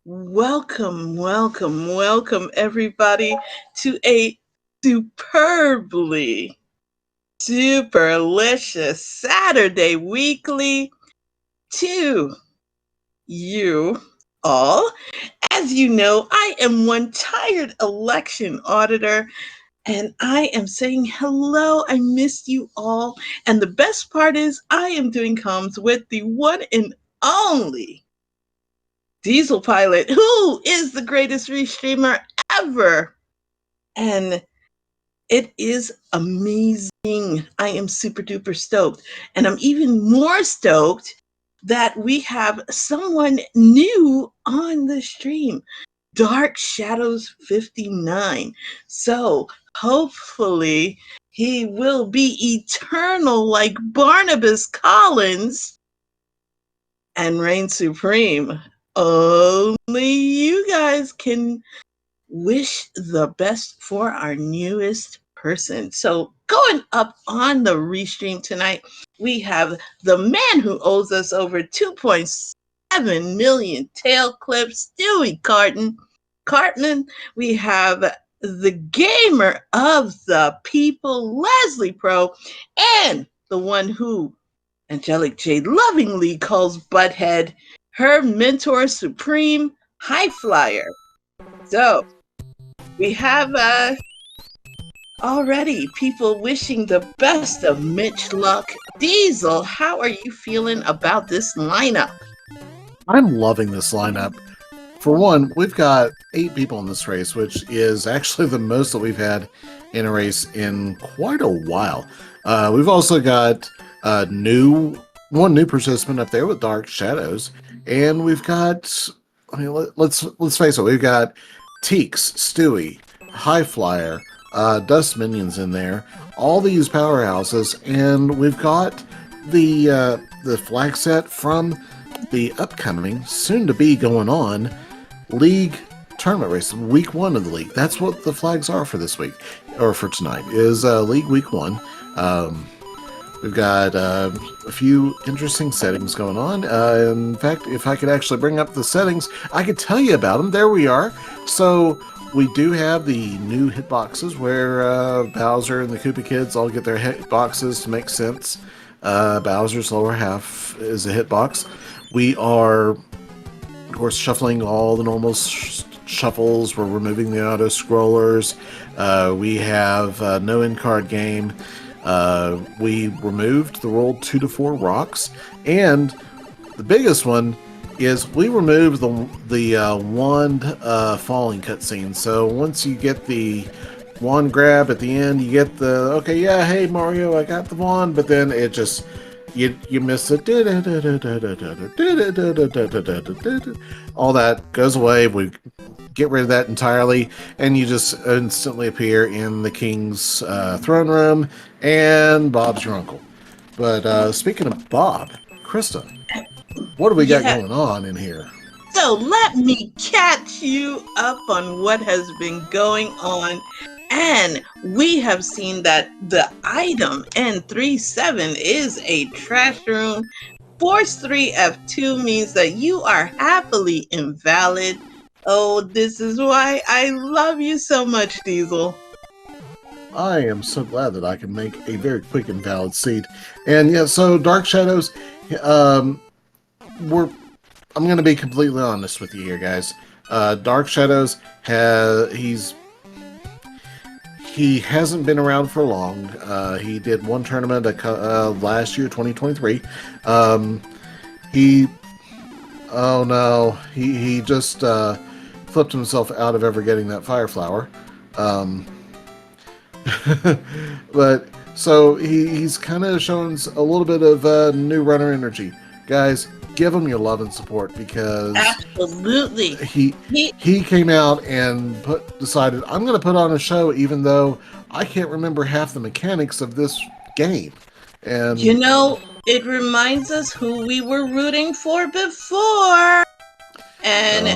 Welcome, welcome, welcome, everybody, to a superbly, superlicious Saturday weekly to you all. As you know, I am one tired election auditor, and I am saying hello. I missed you all. And the best part is, I am doing comms with the one and only Diesel Pilot, who is the greatest restreamer ever. And it is amazing. I am super duper stoked. And I'm even more stoked that we have someone new on the stream, Dark Shadows 59. So hopefully he will be eternal like Barnabas Collins and reign supreme. Only you guys can wish the best for our newest person. So going up on the restream tonight, we have the man who owes us over 2.7 million tail clips, Stewie Cartman. We have the gamer of the people, Leslie Pro, and the one who Angelic Jade lovingly calls Butthead, her mentor supreme, High Flyer. So we have already people wishing the best of Mitch Luck. Diesel, how are you feeling about this lineup? I'm loving this lineup. For one, we've got 8 people in this race, which is actually the most that we've had in a race in quite a while. We've also got one new participant up there with Dark Shadows, and we've got, let's face it, we've got Teeks, Stewie, High Flyer, Dust Minions in there, all these powerhouses, and we've got the flag set from the upcoming, soon to be going on, league tournament race, week 1 of the league. That's what the flags are for this week, or for tonight, is league week 1. We've got a few interesting settings going on. In fact, if I could actually bring up the settings, I could tell you about them. There we are. So we do have the new hitboxes where Bowser and the Koopa Kids all get their hitboxes to make sense. Bowser's lower half is a hitbox. We are, of course, shuffling all the normal shuffles. We're removing the auto scrollers. We have no in-card game. We removed the rolled 2 to 4 rocks, and the biggest one is we removed the wand falling cutscene. So once you get the wand grab at the end, you get the okay, yeah, hey Mario, I got the wand, but then it just you miss it. All that goes away. We get rid of that entirely, and you just instantly appear in the king's throne room, and Bob's your uncle. But speaking of Bob, Krista, what do we got going on in here? So let me catch you up on what has been going on. And we have seen that the item N37 is a trash room. Force 3F2 means that you are happily invalid. Oh, this is why I love you so much, Diesel. I am so glad that I can make a very quick invalid seed. And yeah, so Dark Shadows, I'm going to be completely honest with you here, guys. Dark Shadows he hasn't been around for long. He did one tournament last year, 2023. He just flipped himself out of ever getting that fire flower. But so he's kind of shown a little bit of new runner energy. Guys, give him your love and support, because absolutely he came out and decided, I'm going to put on a show even though I can't remember half the mechanics of this game. And you know, it reminds us who we were rooting for before. And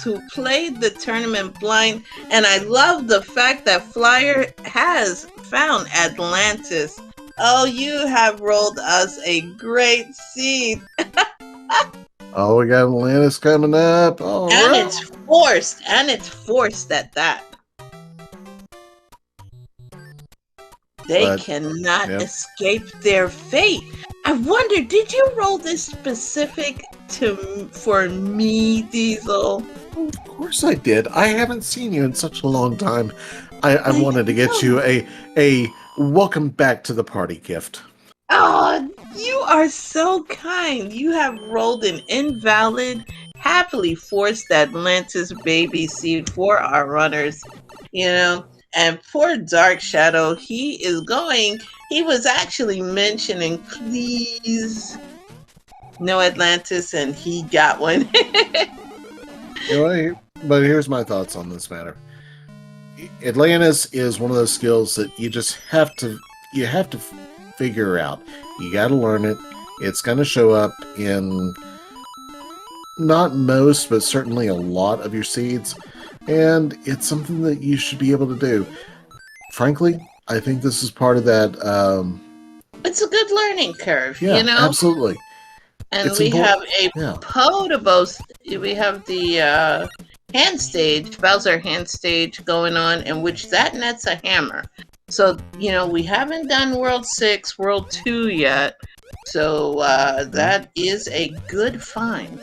who played the tournament blind. And I love the fact that Flyer has found Atlantis. Oh, you have rolled us a great seed. Oh, we got Atlantis coming up. All And right. it's forced at that. They But cannot yeah, escape their fate. I wonder, did you roll this specific for me, Diesel? of course I did. I haven't seen you in such a long time. I I wanted to get you know. a welcome back to the party gift. Oh, you are so kind. You have rolled an invalid, happily forced Atlantis baby seed for our runners. You know, and poor Dark Shadow, he was actually mentioning, please, no Atlantis, and he got one. You know, but here's my thoughts on this matter. Atlantis is one of those skills that you have to figure out. You got to learn it. It's going to show up in not most, but certainly a lot of your seeds, and it's something that you should be able to do. Frankly, I think this is part of that. It's a good learning curve, Yeah, absolutely. And It's we have important. a Yeah. Podobos. We have the hand stage, Bowser hand stage going on, in which that nets a hammer. So, we haven't done World 6, World 2 yet. So that is a good find.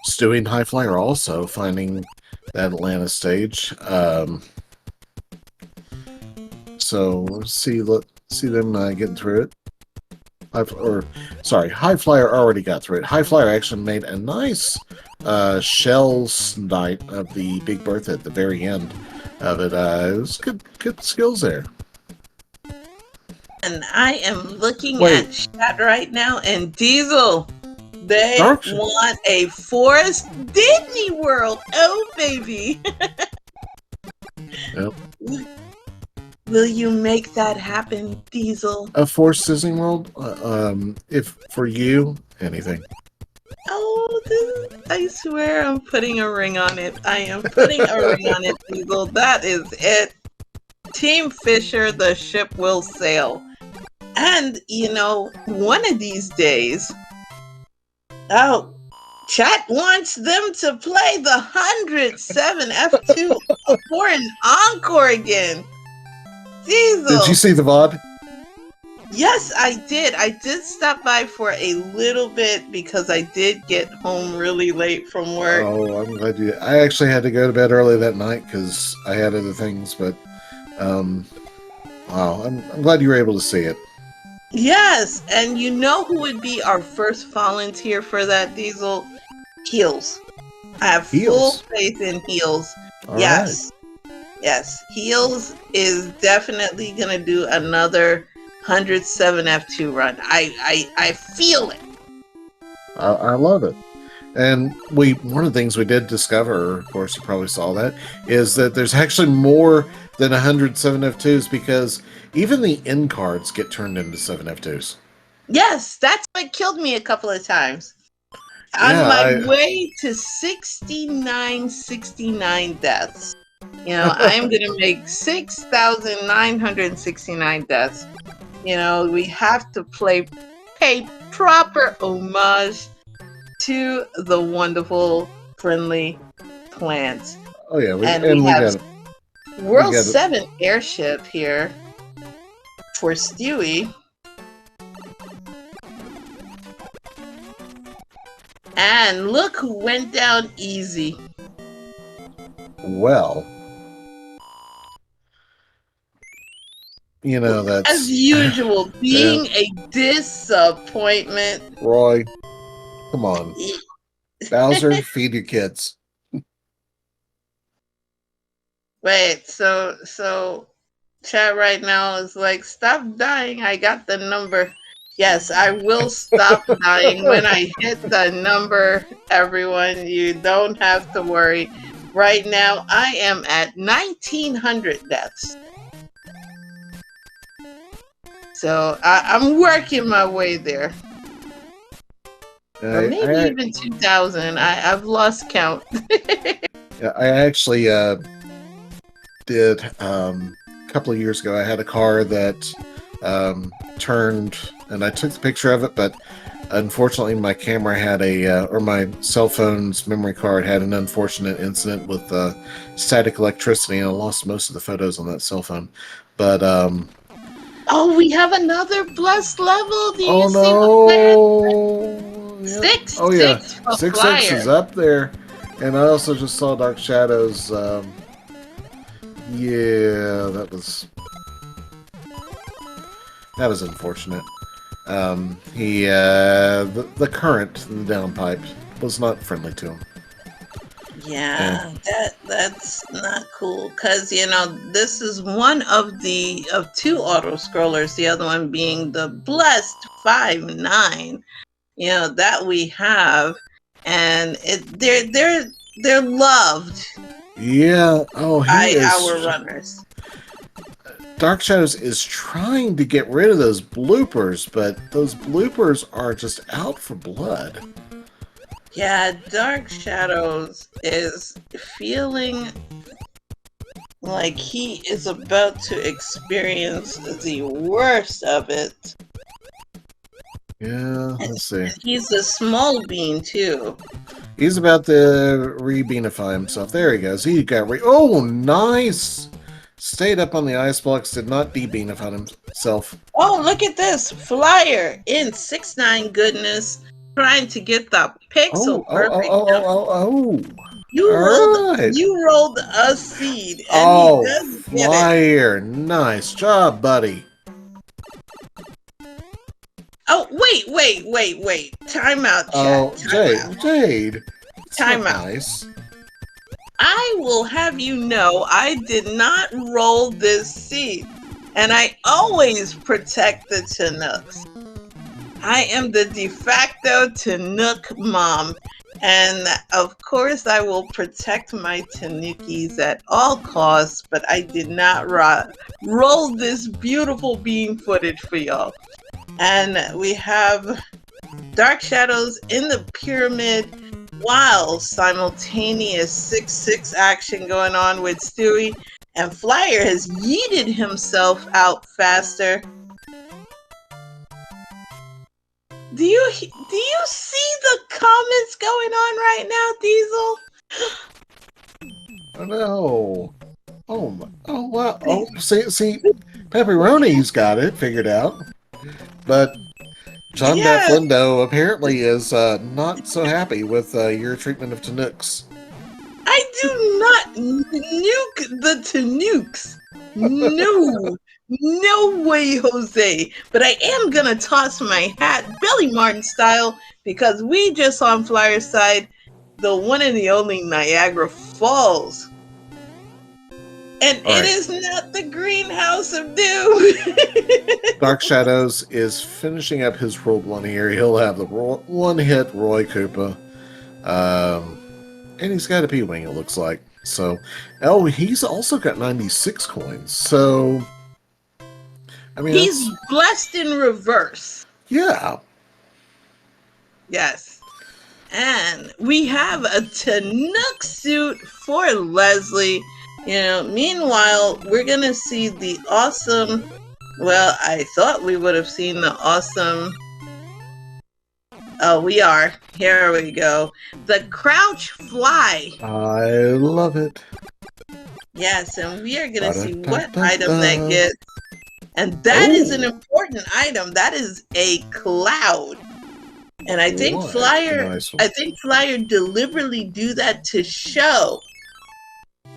Stewie and High Flyer also finding that Atlanta stage. So let's see them getting through it. High Flyer already got through it. High Flyer actually made a nice shell snipe of the Big Bertha at the very end of it. It was good skills there. And I am looking at chat right now, and Diesel, they want a Forest Disney World. Oh, baby. Yep. Will you make that happen, Diesel? A Forest Disney World? If for you, anything. Oh, I swear I'm putting a ring on it. I am putting a ring on it, Diesel. That is it. Team Fisher, the ship will sail. And, one of these days, chat wants them to play the 107 F2 for an encore again. Diesel. Did you see the VOD? Yes, I did. I did stop by for a little bit because I did get home really late from work. Oh, I'm glad you did. I actually had to go to bed early that night because I had other things, but wow, I'm glad you were able to see it. Yes, and you know who would be our first volunteer for that, Diesel? Heels. I have full faith in Heels. All yes. Right. Yes. Heels is definitely going to do another 107 F2 run. I feel it. I love it. And one of the things we did discover, of course you probably saw that, is that there's actually more than 107 F2s because even the end cards get turned into 7 F2s. Yes, that's what killed me a couple of times. On my way to 69 deaths. I'm going to make 6,969 deaths. We have to pay proper homage to the wonderful, friendly plants. Oh yeah, we have World 7 airship here for Stewie. And look who went down easy. Well, that's... As usual, being a disappointment. Roy, come on. Bowser, feed your kids. Wait, so chat right now is like, stop dying, I got the number. Yes, I will stop dying when I hit the number, everyone. You don't have to worry. Right now, I am at 1,900 deaths. So, I'm working my way there. Or maybe even 2,000. I've lost count. Yeah, I actually did, a couple of years ago, I had a car that turned, and I took the picture of it, but Unfortunately, my camera had or my cell phone's memory card had an unfortunate incident with static electricity, and I lost most of the photos on that cell phone. But, Oh, we have another blessed level. Do you oh see the plan? no! Yep. Six, Oh yeah, six for 6-6 Flyer. is up there. And I also just saw Dark Shadows. Yeah, that was unfortunate. The current in the downpipe was not friendly to him. Yeah, that's not cool because this is one of two auto scrollers. The other one being the blessed 5-9. That we have, and they're loved Yeah. Oh, he by our is. runners. Dark Shadows is trying to get rid of those bloopers, but those bloopers are just out for blood. Yeah, Dark Shadows is feeling like he is about to experience the worst of it. Yeah, let's see. He's a small bean too. He's about to re-beanify himself. There he goes. He got oh, nice! Stayed up on the ice blocks, did not de-beanify himself. Oh, look at this. Flyer in 6-9 goodness, trying to get the pixel perfect. You rolled a seed, and he does get it. Flyer, nice job, buddy. Oh, wait. Time out, chat. Jade. Time out. Nice. I will have you know I did not roll this seed, and I always protect the Tanooks. I am the de facto Tanook mom, and of course I will protect my Tanookies at all costs, but I did not roll this beautiful beam footage for y'all. And we have Dark Shadows in the pyramid, while simultaneous 6-6 action going on with Stewie, and Flyer has yeeted himself out faster. Do you see the comments going on right now, Diesel? Oh no! Oh wow! Oh, see, Pepperoni's got it figured out, but John Lindo apparently is not so happy with your treatment of Tanooks. I do not nuke the Tanooks. No way, Jose. But I am gonna toss my hat, Billy Martin style, because we just on Flyer's side, the one and the only Niagara Falls. And it is not the greenhouse of doom. Dark Shadows is finishing up his roll one here. He'll have the one-hit Roy Koopa. And he's got a P-Wing, it looks like. So, he's also got 96 coins. So, I mean, he's blessed in reverse. Yeah. Yes. And we have a Tanook suit for Leslie. Meanwhile, we're going to see the awesome... Well, I thought we would have seen the awesome... Oh, we are. Here we go. The Crouch Fly. I love it. Yes, and we are going to see what item that gets. And that is an important item. That is a cloud. And I think Flyer deliberately do that to show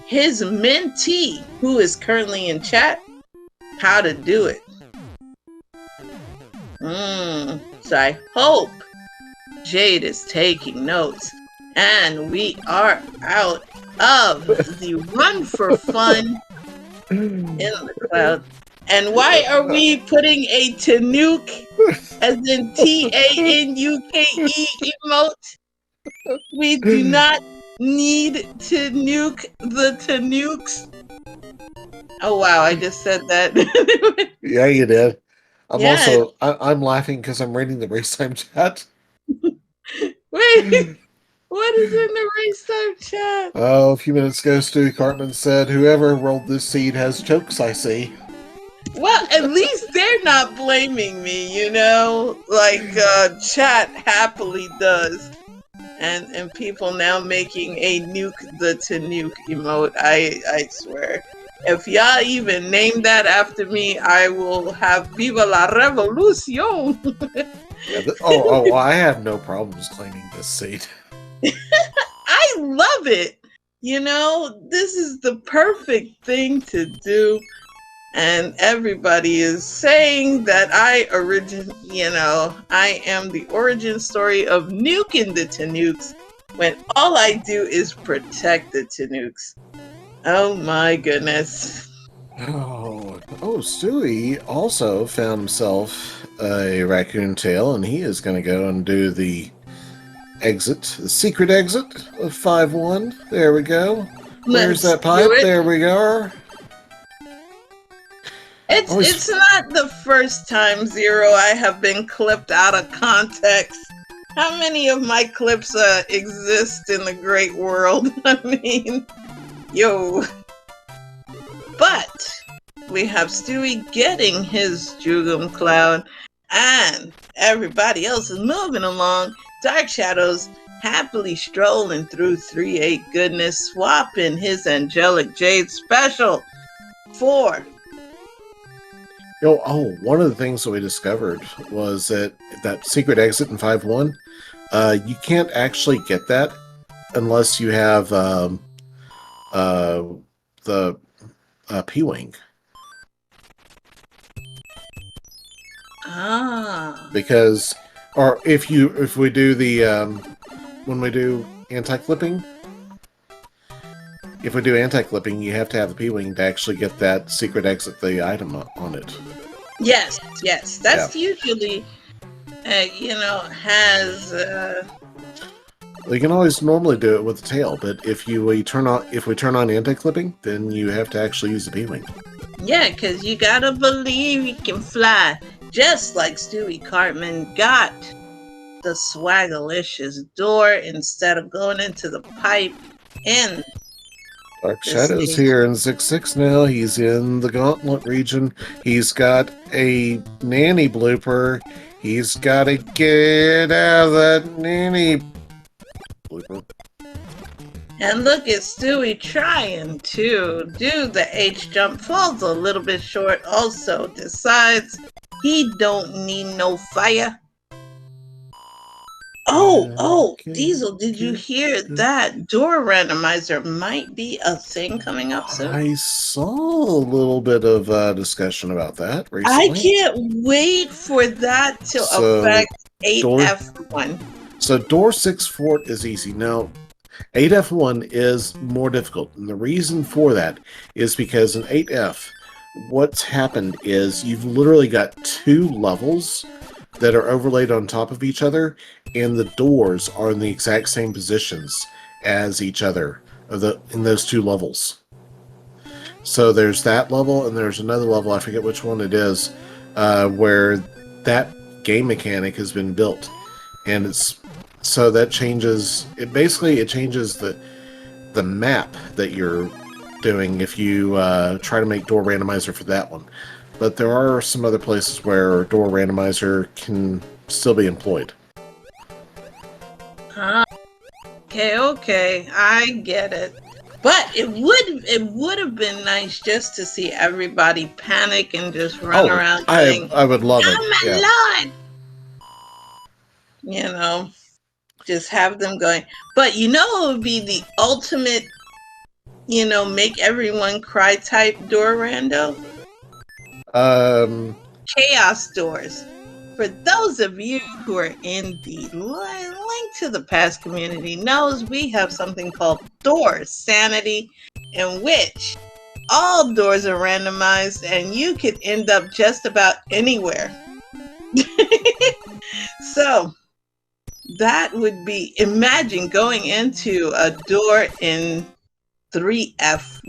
his mentee, who is currently in chat, how to do it. So I hope Jade is taking notes. And we are out of the run for fun in the cloud. And why are we putting a Tanook, as in TANUKE emote? We do not need to nuke the Tanooks. Oh wow, I just said that. Yeah, you did. I'm laughing because I'm reading the race time chat. Wait, what is in the race time chat? Oh, a few minutes ago, Stewie Cartman said, "Whoever rolled this seed has chokes, I see." Well, at least they're not blaming me, like chat happily does. And people now making a nuke the to nuke emote. I swear. If y'all even name that after me, I will have Viva la Revolucion. Yeah, I have no problems claiming this seat. I love it. This is the perfect thing to do. And everybody is saying that I am the origin story of nuking the Tanukes when all I do is protect the Tanukes. Oh my goodness. Oh, Stewie also found himself a raccoon tail, and he is going to go and do the secret exit of 5-1. There we go. Where's that pipe? There we go. It's not the first time, Zero, I have been clipped out of context. How many of my clips exist in the great world? I mean, yo. But we have Stewie getting his Jugum Cloud, and everybody else is moving along. Dark Shadows happily strolling through 3-8 goodness, swapping his Angelic Jade special for... one of the things that we discovered was that secret exit in 5-1, you can't actually get that unless you have the P-Wing. Because, or if we do the when we do anti-clipping, you have to have the P-Wing to actually get that secret exit, the item on it. Yes, that's usually, has. You can always normally do it with the tail, but if we turn on anti-clipping, then you have to actually use the P-Wing. Yeah, because you gotta believe you can fly, just like Stewie Cartman got the Swagalicious door instead of going into the pipe in. Dark Shadow's here in 6-6 now. He's in the Gauntlet region. He's got a nanny blooper. He's got to get out of that nanny blooper. And look at Stewie trying to do the H jump. Falls a little bit short. Also decides he don't need no fire. Diesel, did you hear that door randomizer might be a thing coming up soon? I saw a little bit of discussion about that recently. I can't wait for that to affect 8F1. So door 6 fort is easy. Now, 8F1 is more difficult. And the reason for that is because in 8F, what's happened is you've literally got 2 levels that are overlaid on top of each other, and the doors are in the exact same positions as each other in those 2 levels. So there's that level, and there's another level, I forget which one it is, where that game mechanic has been built. And that changes, it changes the map that you're doing if you try to make door randomizer for that one. But there are some other places where door randomizer can still be employed. Okay, I get it. But it would have been nice just to see everybody panic and just run around saying, I would love it. Oh my Lord! Just have them going. But it would be the ultimate, make everyone cry type door rando? Chaos doors. For those of you who are in the Link to the Past community knows we have something called Door Sanity, in which all doors are randomized and you could end up just about anywhere. So that would be, imagine going into a door in 3F,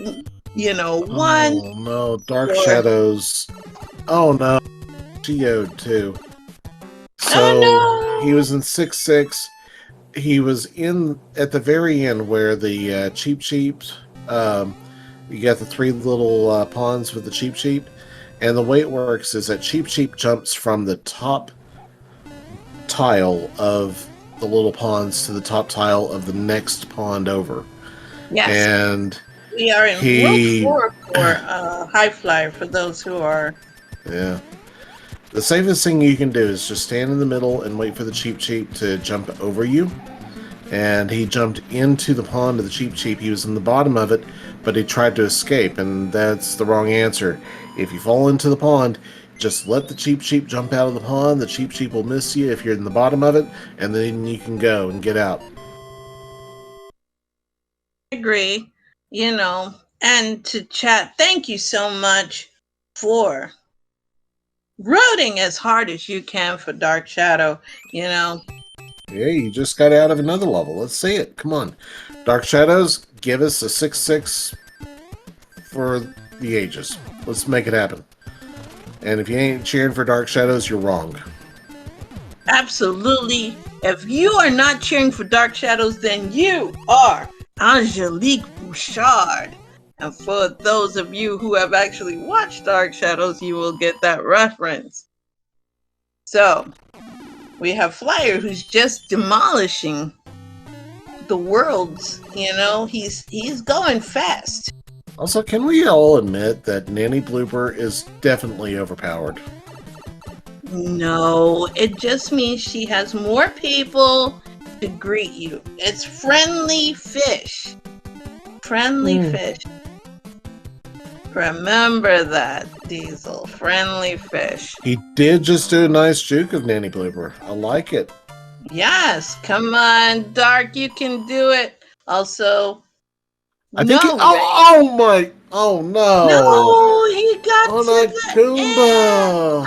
1. Oh no, Dark Shadows. Oh no, Geode too. So he was in 6-6. He was in at the very end where the Cheep, you got the 3 little pawns with the Cheep, And the way it works is that Cheep Cheep jumps from the top tile of the little ponds to the top tile of the next pond over. Yes. And We are in World 4 for High Flyer, for those who are... Yeah. The safest thing you can do is just stand in the middle and wait for the Cheep Cheep to jump over you. And he jumped into the pond of the Cheep Cheep. He was in the bottom of it, but he tried to escape, and that's the wrong answer. If you fall into the pond, just let the Cheep Cheep jump out of the pond. The Cheep Cheep will miss you if you're in the bottom of it, and then you can go and get out. I agree, and to chat, thank you so much for rooting as hard as you can for Dark Shadow, Yeah, you just got out of another level. Let's see it. Come on. Dark Shadows, give us a 6-6 for the ages. Let's make it happen. And if you ain't cheering for Dark Shadows, you're wrong. Absolutely. If you are not cheering for Dark Shadows, then you are Angelique Bouchard. And for those of you who have actually watched Dark Shadows, you will get that reference. So, we have Flyer, who's just demolishing the worlds. He's going fast. Also, can we all admit that Nanny Blooper is definitely overpowered? No, it just means she has more people to greet you. It's friendly fish. Friendly fish. Remember that, Diesel. Friendly fish. He did just do a nice juke of Nanny Blooper. I like it. Yes, come on, Dark, you can do it. Also, I think oh my! Oh no! No, he got on to a the Goomba.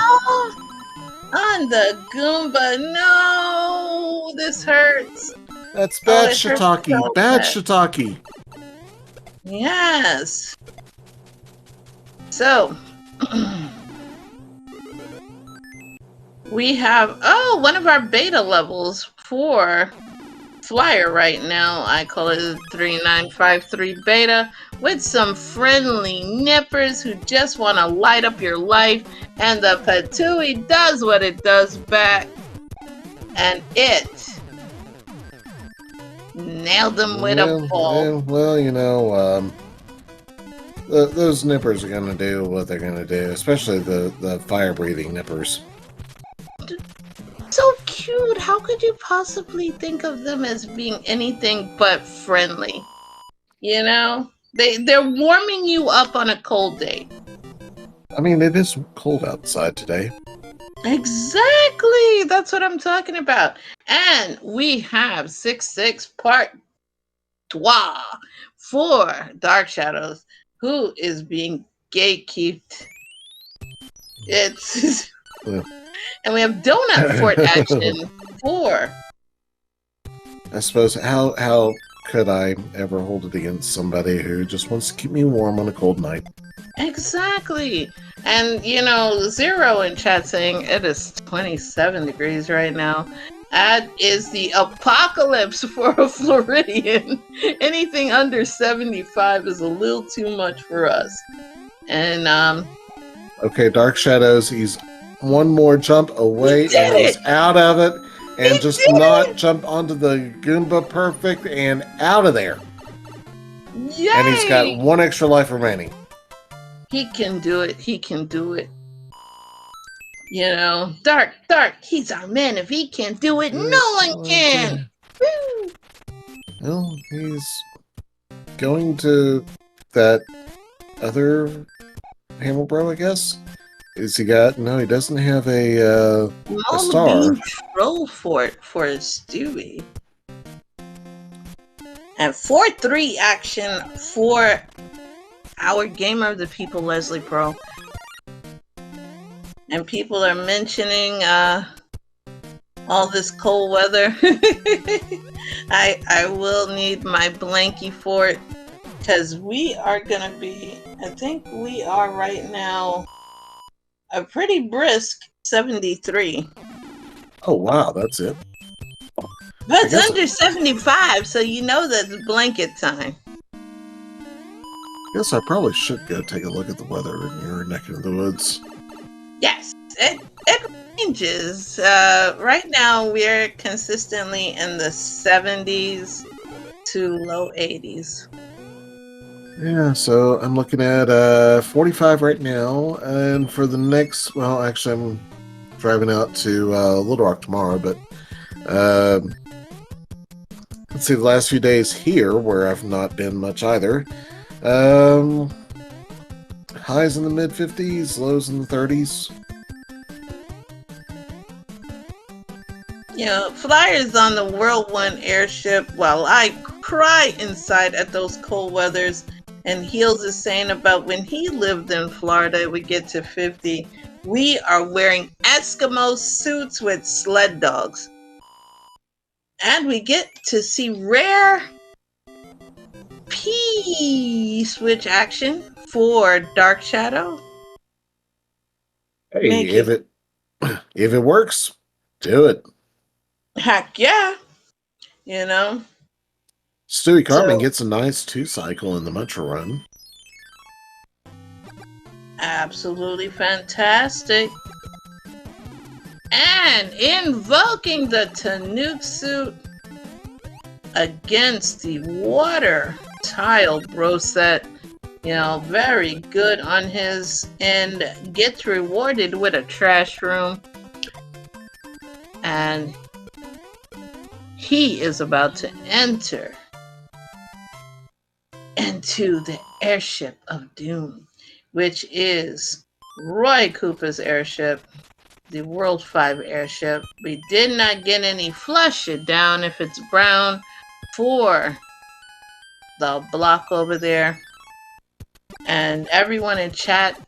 On the Goomba. No, this hurts. That's bad shiitake. So bad shiitake. Yes. So we have one of our beta levels for Flyer right now. I call it 3953 beta, with some friendly nippers who just want to light up your life, and the Patooey does what it does back, and it nailed them with a ball. Well, those nippers are going to do what they're going to do, especially the fire-breathing nippers. So cute. How could you possibly think of them as being anything but friendly? They're warming you up on a cold day. I mean, it is cold outside today. Exactly. That's what I'm talking about. And we have 6-6 part 3 for Dark Shadows, who is being gatekeeped. It's and we have Donut Fort action 4. I suppose how could I ever hold it against somebody who just wants to keep me warm on a cold night? Exactly. And Zero in chat saying it is 27 degrees right now. That is the apocalypse for a Floridian. Anything under 75 is a little too much for us. And okay, Dark Shadows, he's one more jump away and he's out of it. And just not jump onto the Goomba perfect and out of there. Yay! And he's got one extra life remaining. He can do it. He can do it. Dark, he's our man. If he can't do it, no one can. Woo! Well, he's going to that other Hammer Bro, I guess. Is he got? No, he doesn't have a star. Troll for Stewie. And 4-3 action for our Gamer of the People, Leslie Pro. And people are mentioning all this cold weather. I will need my blankie for it, because we are gonna be, I think we are right now a pretty brisk 73. Oh wow, that's it. But it's under 75, so that's blanket time. Guess I probably should go take a look at the weather in your neck of the woods. Yes, it ranges. Right now, we're consistently in the 70s to low 80s. Yeah, so I'm looking at 45 right now, and for the next, well, actually, I'm driving out to Little Rock tomorrow, but let's see, the last few days here, where I've not been much either, um, highs in the mid 50s, lows in the 30s. You know, flyers on the Whirlwind airship while I cry inside at those cold weathers. And Heels is saying about when he lived in Florida, we get to 50. We are wearing Eskimo suits with sled dogs. And we get to see rare P-switch action for Dark Shadow. Hey, if it works, do it. Heck yeah. You know? Stewie Cartman So, gets a nice 2-cycle in the Muncher run. absolutely fantastic. And invoking the Tanuki suit against the water tile bro set. You know, very good on his end. Gets rewarded with a trash room. And he is about to enter into the airship of doom, which is Roy Cooper's airship, the World 5 airship. We did not get any flush it down if it's brown for the block over there. And everyone in chat,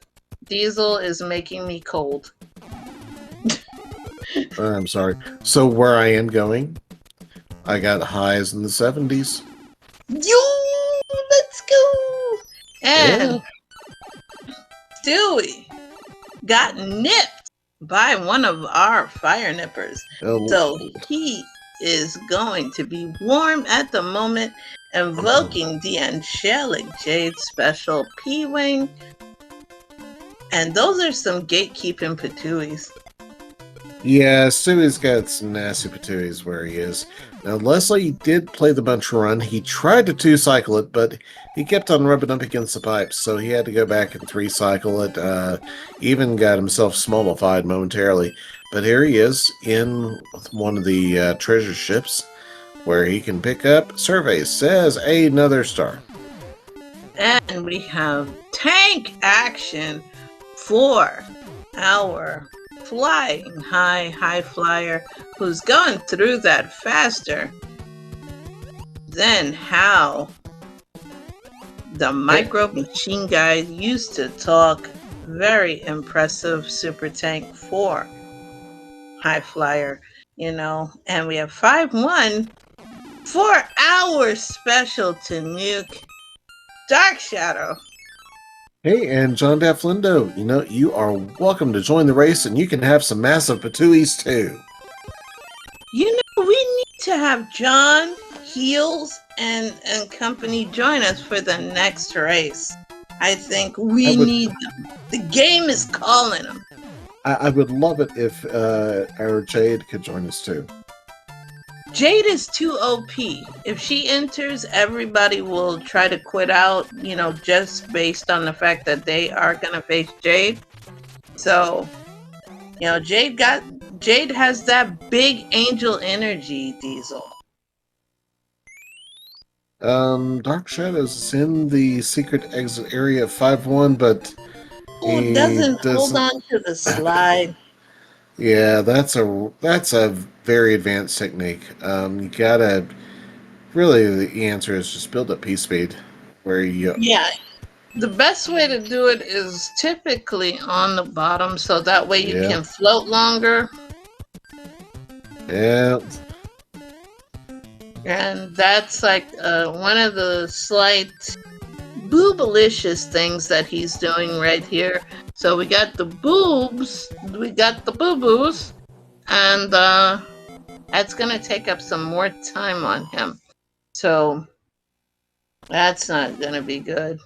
Diesel is making me cold. I'm sorry. So where I am going, I got highs in the 70s. Yo, let's go! And Stewie got nipped by one of our fire nippers. So he is going to be warm at the moment, invoking the angelic Jade special P-Wing. And those are some gatekeeping patooies. Yeah, Stewie's got some nasty patooies where he is. Now, Leslie did play the bunch run. He tried to 2-cycle it, but he kept on rubbing up against the pipes, so he had to go back and 3-cycle it. Even got himself smallified momentarily. But here he is in one of the treasure ships where he can pick up surveys. Says another star. And we have tank action for our flying high flyer who's going through that faster than how the micro machine guy used to talk. Very impressive super tank for high flyer, you know. And we have 5-1 for our special Tanuki Dark Shadow. Hey, and John Dafflindo, you know, you are welcome to join the race, and you can have some massive patooies, too. You know, we need to have John, Heels, and company join us for the next race. I think we need them. The game is calling them. I would love it if our Jade could join us, too. Jade is too OP. If she enters, everybody will try to quit out, you know, just based on the fact that they are going to face Jade. So, you know, Jade has that big angel energy, Diesel. Dark Shadows is in the secret exit area of 5-1, but he doesn't hold on to the slide. Yeah, that's a very advanced technique. You gotta really, the answer is just build up P speed where you. Yeah, the best way to do it is typically on the bottom, so that way you can float longer. Yeah. And that's like one of the slight boobalicious things that he's doing right here. So we got the boobs, we got the boo-boos, and that's gonna take up some more time on him. So that's not gonna be good.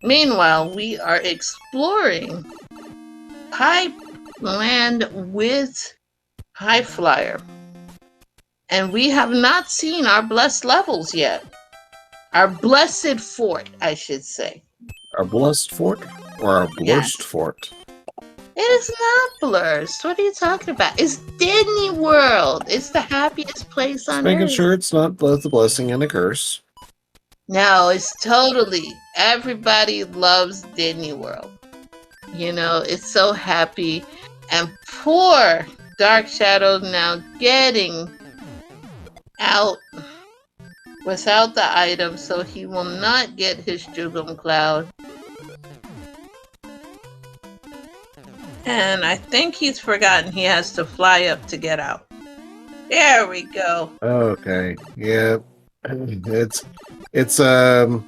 Meanwhile, we are exploring Pipeland with High Flyer. And we have not seen our blessed levels yet. Our blessed fort, I should say. Our blessed fort or our blurst Yes. fort? It is not blurst. What are you talking about? It's Disney World. It's the happiest place Just on making earth. sure it's not both a blessing and a curse. No, it's totally. Everybody loves Disney World. You know, it's so happy. And poor Dark Shadow now getting out without the item, so he will not get his Jugum Cloud. And I think he's forgotten he has to fly up to get out. There we go. Okay. Yeah. It's oh,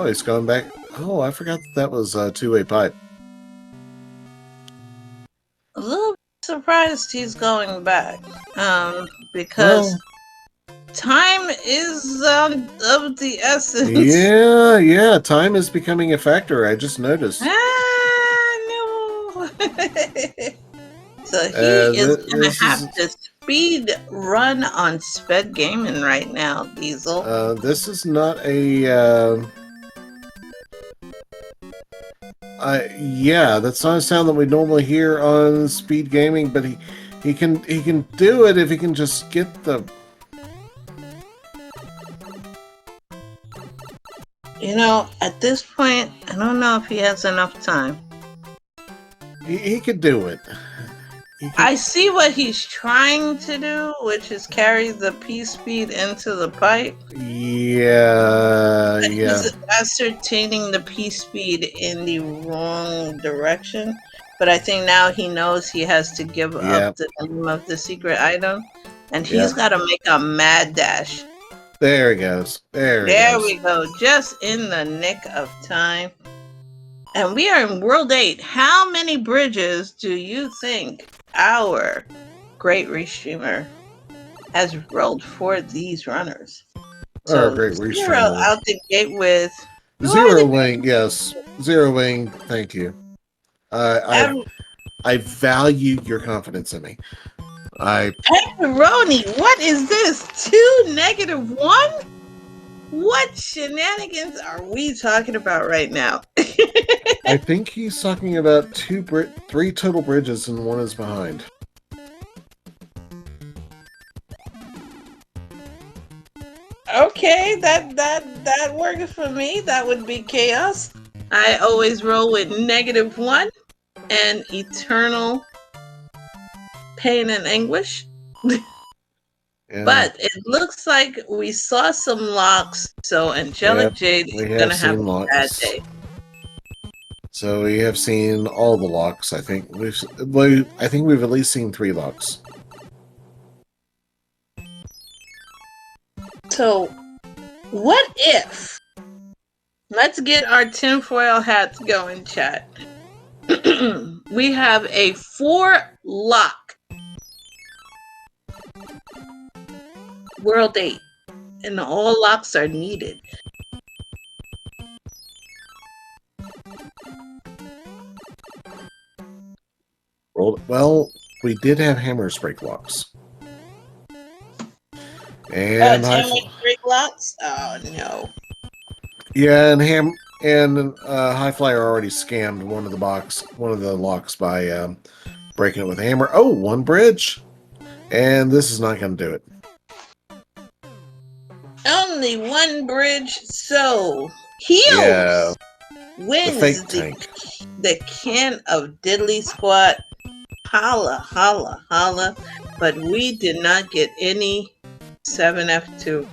he's going back. Oh, I forgot that was a two-way pipe. A little bit surprised he's going back. Because time is of the essence. Yeah. Time is becoming a factor. I just noticed. No. So he is gonna have to speed run on Sped Gaming right now, Diesel. This is not a. Yeah, that's not a sound that we normally hear on speed gaming, but he can do it if he can just get the. You know, at this point, I don't know if he has enough time. He could do it. I see what he's trying to do, which is carry the P-speed into the pipe. Yeah. He's ascertaining the P-speed in the wrong direction. But I think now he knows he has to give up the name of the secret item. And he's got to make a mad dash. There he goes. There we go. Just in the nick of time. And we are in World 8. How many bridges do you think our great restreamer has rolled for these runners? So great restreamer out the gate with Zero Wing. Yes, Zero Wing. Thank you. I value your confidence in me. Pepperoni, what is this? 2-1? What shenanigans are we talking about right now? I think he's talking about three total bridges and one is behind. Okay, that works for me. That would be chaos. I always roll with -1 and eternal pain and anguish. But it looks like we saw some locks, so Angelic Jade is going to have a bad day. So we have seen all the locks. I think we've at least seen 3 locks. So, what if? Let's get our tinfoil hats going, chat. We have a 4-lock World 8, and all locks are needed. Well, we did have hammers break locks. And break locks? Oh no. Yeah, and High Flyer already scammed one of the locks by breaking it with a hammer. Oh, 1 bridge, and this is not going to do it. Only 1 bridge, so Heels wins the fake tank. The can of diddly squat. Holla, holla, holla. But we did not get any 7F2.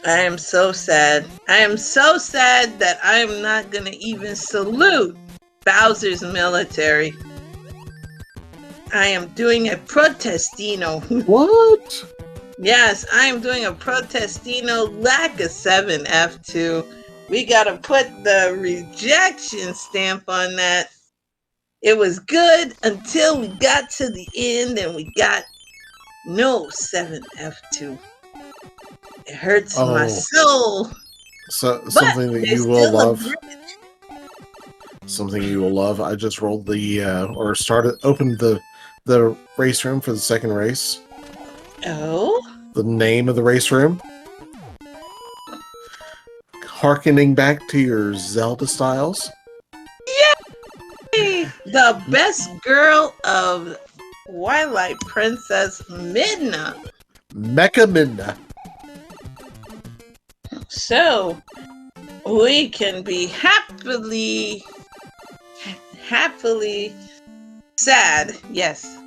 I am so sad. I am so sad that I am not going to even salute Bowser's military. I am doing a protestino. What? Yes, I am doing a protestino lack of 7F2. We gotta put the rejection stamp on that. It was good until we got to the end and we got No 7F2. It hurts my Oh, soul. so But something that there's you will still a love. bridge. Something you will love. I just rolled opened the race room for the second race. Oh? The name of the race room, harkening back to your Zelda styles. Yay! The best girl of Twilight Princess Midna. Mecha Midna. So we can be happily sad. Yes,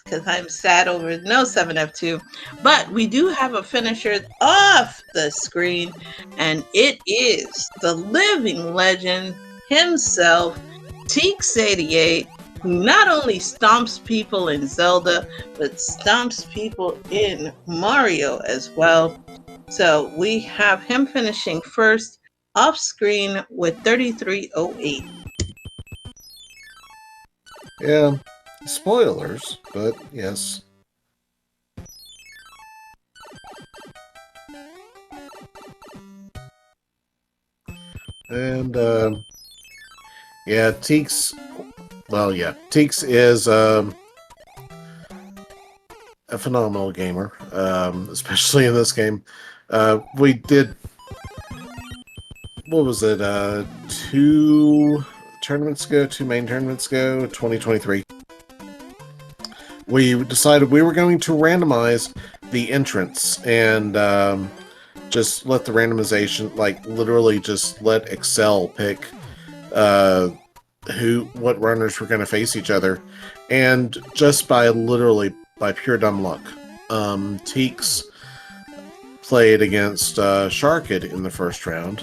because I'm sad over no 7F2. But we do have a finisher off the screen, and it is the living legend himself, Teeks88, who not only stomps people in Zelda, but stomps people in Mario as well. So we have him finishing first off screen with 3308. Yeah, spoilers, but yes. And yeah, Teeks. Well, yeah, Teeks is a phenomenal gamer, especially in this game. We did, what was it? Two main tournaments ago, 2023. We decided we were going to randomize the entrance and just let the randomization, like literally just let Excel pick what runners were going to face each other, and just by pure dumb luck, Teeks played against Sharkid in the first round,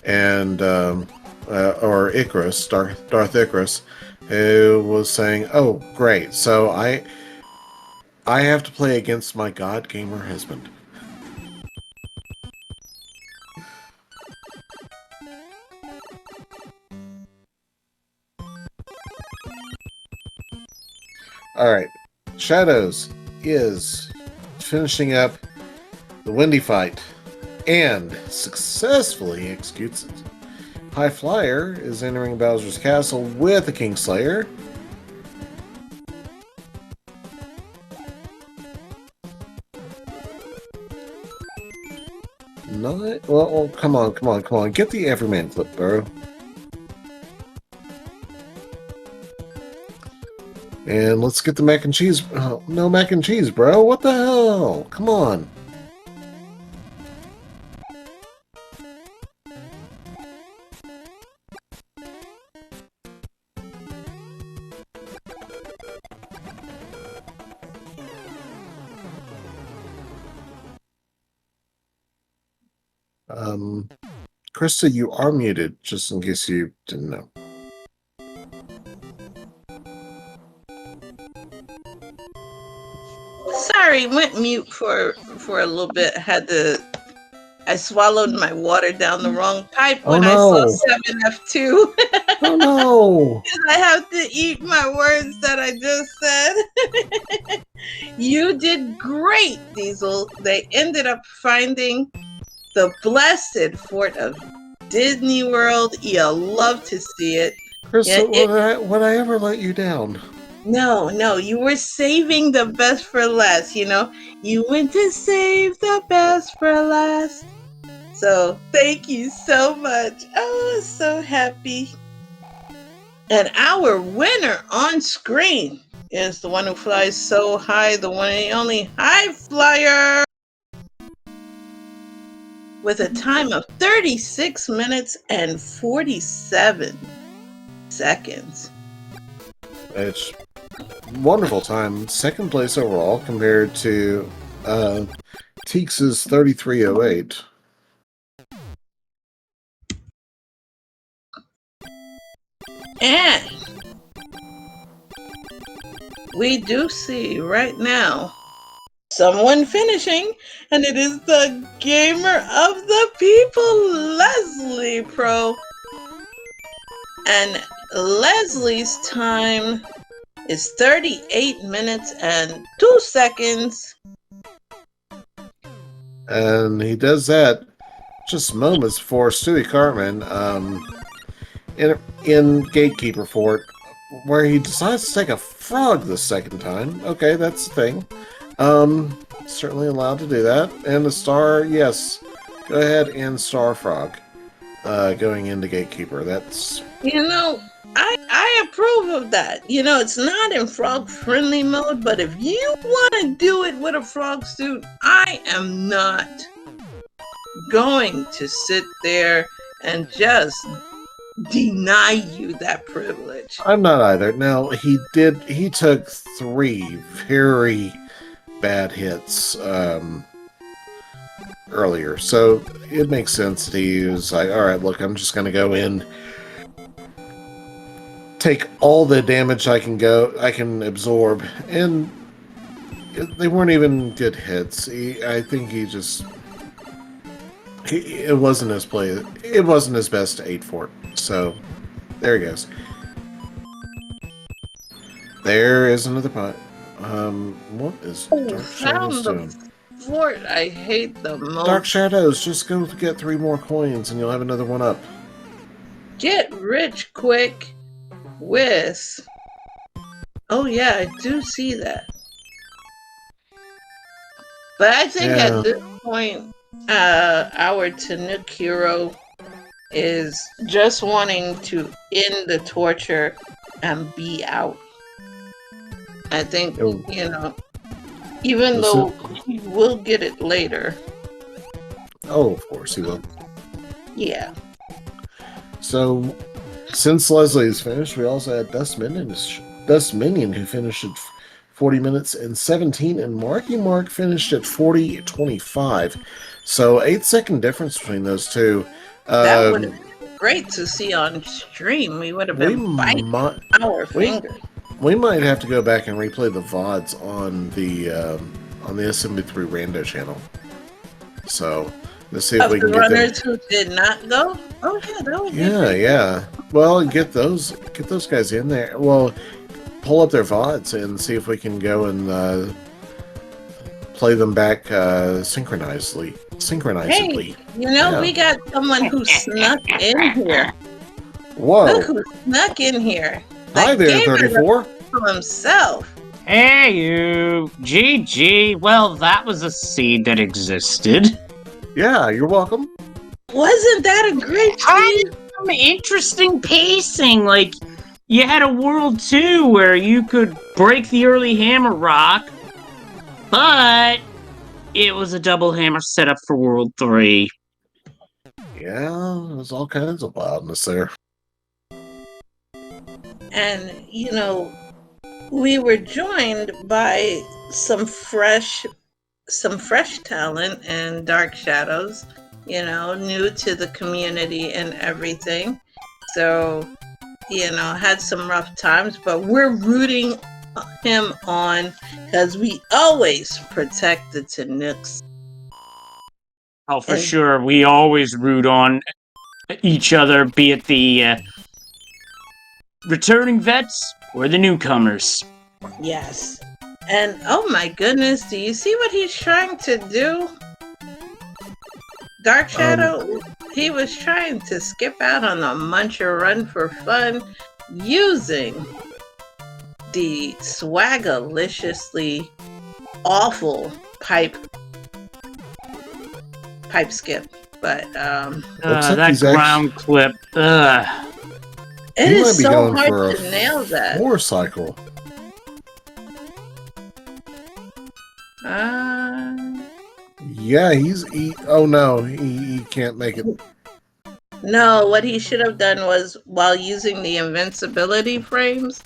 and or Icarus, Darth Icarus, who was saying, "Oh, great! So I have to play against my god gamer husband." All right, Shadows is finishing up the Windy fight and successfully executes it. High Flyer is entering Bowser's Castle with a Kingslayer. Well, come on. Get the Everyman clip, bro. And let's get the mac and cheese. Oh, no mac and cheese, bro. What the hell? Come on. Krista, you are muted, just in case you didn't know. Sorry, went mute for a little bit. I swallowed my water down the wrong pipe when I saw 7F2. Oh no! I have to eat my words that I just said. You did great, Diesel. They ended up finding the blessed fort of Disney World. You'll love to see it. Krista, would I ever let you down? No, you were saving the best for last, you know? You went to save the best for last. So, thank you so much. Oh, so happy. And our winner on screen is the one who flies so high, the one and only High Flyer, with a time of 36 minutes and 47 seconds. It's wonderful time. Second place overall compared to Teeks' 3308. And we do see right now someone finishing, and it is the gamer of the people, Leslie Pro. And Leslie's time is 38 minutes and 2 seconds. And he does that just moments before Stewie Cartman in Gatekeeper Fort, where he decides to take a frog the second time. Okay, that's the thing. Certainly allowed to do that. And the star, yes, go ahead and star frog going into Gatekeeper. That's... I approve of that. It's not in frog friendly mode, but if you want to do it with a frog suit, I am not going to sit there and just deny you that privilege. I'm not either. Now, he took 3 very bad hits earlier, so it makes sense that he was like, alright, look, I'm just going to go in, take all the damage I can absorb, and they weren't even good hits. I think he just... It wasn't his play. It wasn't his best 8 fort. So, there he goes. There is another pot. What is Dark Shadows doing? Fort I hate the most. Dark Shadows, just go get 3 more coins and you'll have another one up. Get rich quick with... Oh yeah, I do see that. But I think at this point, our Tanuki hero is just wanting to end the torture and be out. I think, even though he will get it later. Oh, of course he will. Yeah. So, since Leslie's finished, we also had Dust Minion who finished at 40 minutes and 17, and Marky Mark finished at 40:25. So 8-second difference between those two. That would have been great to see on stream. We would have been biting our fingers. We might have to go back and replay the VODs on the SMB3 Rando channel. So let's see if we can get runners who did not go. Oh yeah, that would be great. Yeah. Well, get those guys in there. Well, pull up their VODs and see if we can go and play them back synchronizedly. Hey, we got someone who snuck in here. Whoa! Look who snuck in here. Hi there, 34. Himself. Hey, you. GG. Well, that was a seed that existed. Yeah, you're welcome. Wasn't that a great seed? Some interesting pacing. Like, you had a World 2 where you could break the early hammer rock, but it was a double hammer setup for World 3. Yeah, there's all kinds of wildness there. And, we were joined by some fresh talent and Dark Shadows, new to the community and everything. So, had some rough times, but we're rooting him on because we always protect the Tanooks. Oh, for sure. We always root on each other, be it the returning vets or the newcomers. Yes. And oh my goodness, do you see what he's trying to do? Dark Shadow, he was trying to skip out on a muncher run for fun using the swagaliciously awful pipe skip. But that ground clip. It is so hard to nail that. Motorcycle. Yeah, oh no, he can't make it. No, what he should have done was, while using the invincibility frames,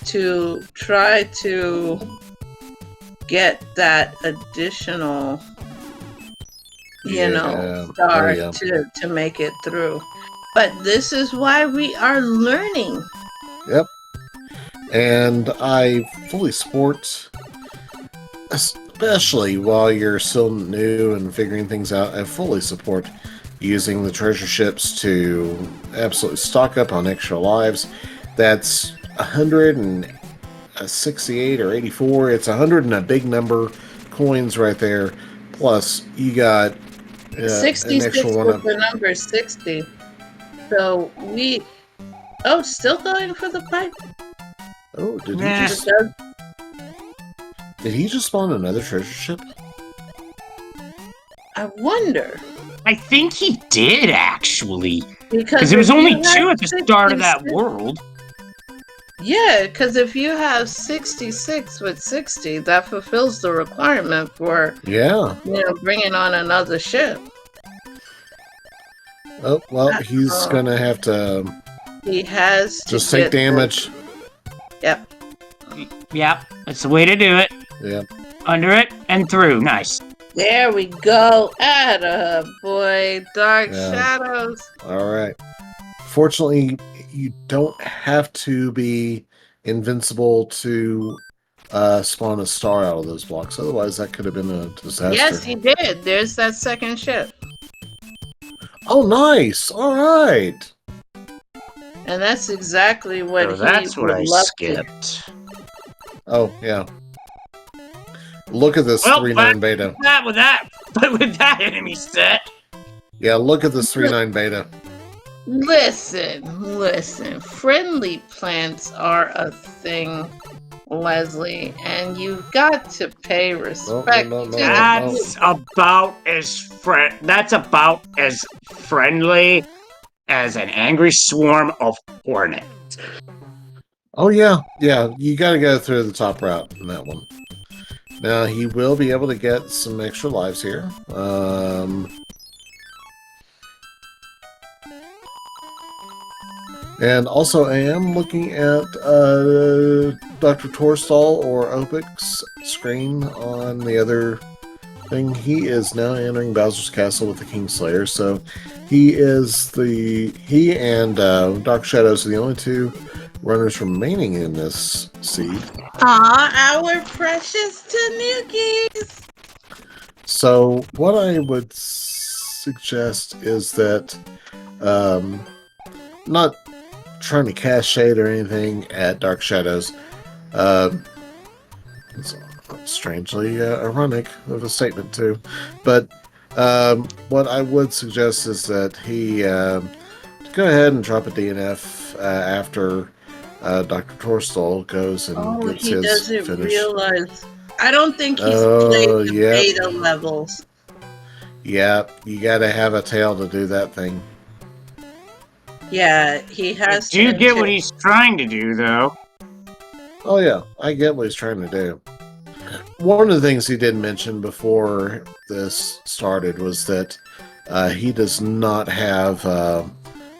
to try to get that additional, star to make it through. But this is why we are learning. Yep. And I fully support, especially while you're still new and figuring things out, I fully support using the treasure ships to absolutely stock up on extra lives. That's 100 and a 68 or 84. It's 100 and a big number coins right there. Plus, you got an 66 extra one was up. the number 60. So we... Oh, still going for the pipe? Oh, did he just spawn another treasure ship? I wonder. I think he did, actually. Because there was if only you have 2 at the start of that 66 world. Yeah, because if you have 66 with 60, that fulfills the requirement for, Yeah. bringing on another ship. Oh, well, he's going to have to... He has to just take damage. Yep. Yep, that's the way to do it. Yep. Under it and through. Nice. There we go. Atta boy. Dark Shadows. All right. Fortunately, you don't have to be invincible to spawn a star out of those blocks. Otherwise, that could have been a disaster. Yes, he did. There's that second ship. Oh, nice. All right. And that's exactly what he that's what would I love skipped. Oh, yeah. Look at this 3-9 beta. With that enemy set. Yeah, look at this 3-9 beta. Listen. Friendly plants are a thing, Leslie, and you've got to pay respect to That's about as friendly as an angry swarm of hornets. Oh, yeah. Yeah, you got to go through the top route in that one. Now, he will be able to get some extra lives here. And also, I am looking at Dr. Torstall or Opic's screen on the other thing. He is now entering Bowser's Castle with the Kingslayer, so he and Dark Shadows are the only 2 runners remaining in this seed. Aw, our precious Tanukis! So, what I would suggest is that, not trying to cast shade or anything at Dark Shadows. It's strangely ironic of a statement, too. But what I would suggest is that he go ahead and drop a DNF after Dr. Torstall goes and gets his finish. He doesn't realize. I don't think he's played the beta levels. Yeah, you gotta have a tail to do that thing. Yeah, he has to. Do you get what he's trying to do, though? Oh, yeah, I get what he's trying to do. One of the things he did mention before this started was that he does not have,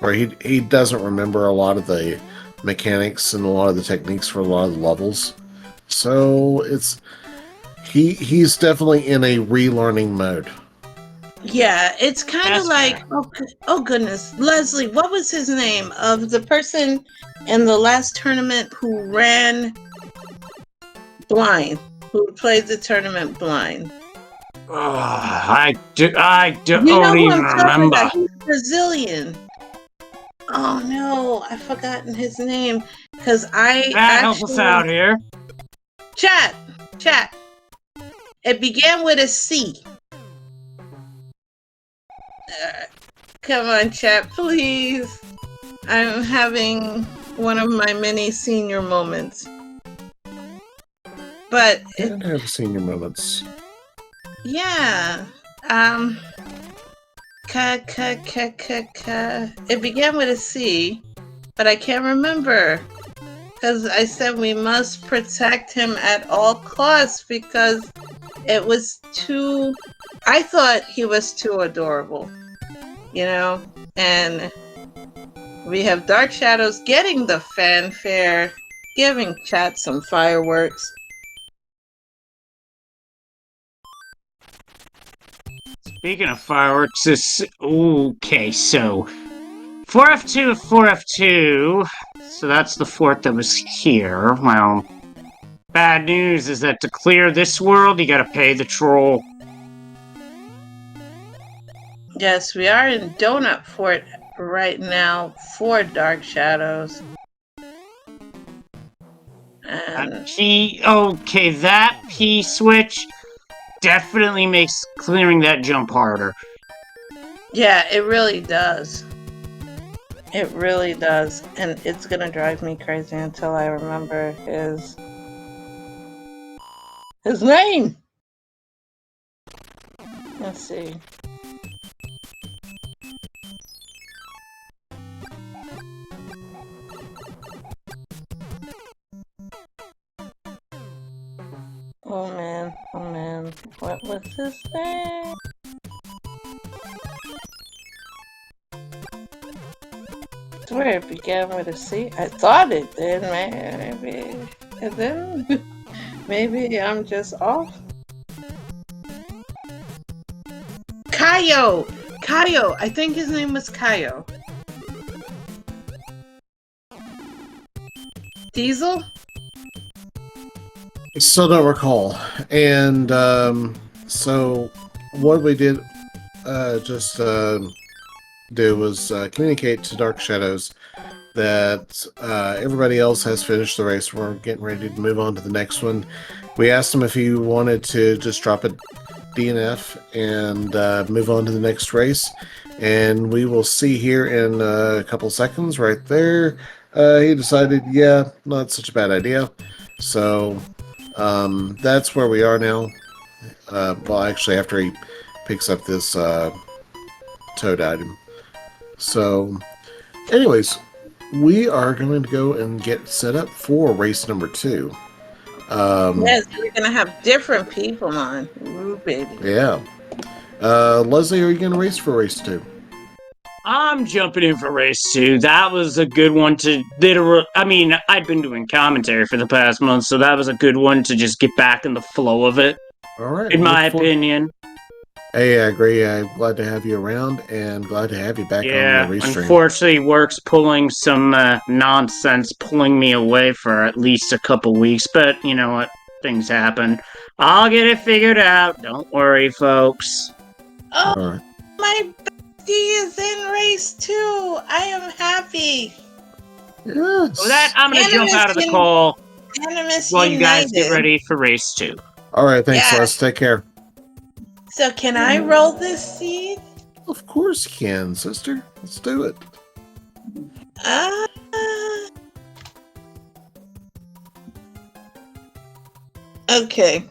or he doesn't remember a lot of the mechanics and a lot of the techniques for a lot of the levels. So he's definitely in a relearning mode. Yeah, it's kind of like, oh goodness, Leslie, what was his name of the person in the last tournament who ran blind, who played the tournament blind? I don't even remember. He's Brazilian. Oh no, I've forgotten his name because help us out here. Chat. It began with a C. Come on, chat, please. I'm having one of my many senior moments. But I don't have senior moments. Yeah. It began with a C, but I can't remember. Because I said we must protect him at all costs because it was too... I thought he was too adorable. And we have Dark Shadows getting the fanfare, giving chat some fireworks. Speaking of fireworks, okay, so 4F2, 4F2, so that's the fort that was here. Well, bad news is that to clear this world, you gotta pay the troll. Yes, we are in Donut Fort right now for Dark Shadows. And that P switch definitely makes clearing that jump harder. yeah, it really does. It really does. And it's gonna drive me crazy until I remember his name. Let's see. Oh man, what was his name? I swear it began with a C. I thought it did, maybe. And then maybe I'm just off. Kaio! I think his name was Kaio. Diesel? Still don't recall. And so what we did do was communicate to Dark Shadows that everybody else has finished the race. We're getting ready to move on to the next one. We asked him if he wanted to just drop a DNF and move on to the next race. And we will see here in a couple seconds right there. He decided, yeah, not such a bad idea. So that's where we are now. Well, actually, after he picks up this toad item. So, anyways, we are going to go and get set up for race number 2. Yes, we're gonna have different people on. Ooh, baby. Yeah. Leslie, are you going to race for race 2? I'm jumping in for race 2. That was a good one to I'd been doing commentary for the past month, so that was a good one to just get back in the flow of it. All right. In my opinion. Hey, I agree. I'm glad to have you around and glad to have you back on the restream. Unfortunately, work's pulling some nonsense, pulling me away for at least a couple weeks, but you know what? Things happen. I'll get it figured out. Don't worry, folks. Oh, right. My bestie is in race 2. I am happy. Yes. With that, I'm going to jump out of the call while you guys get ready for race 2. All right, thanks, Les. Take care. So can I roll this seed? Of course you can, sister. Let's do it. Okay.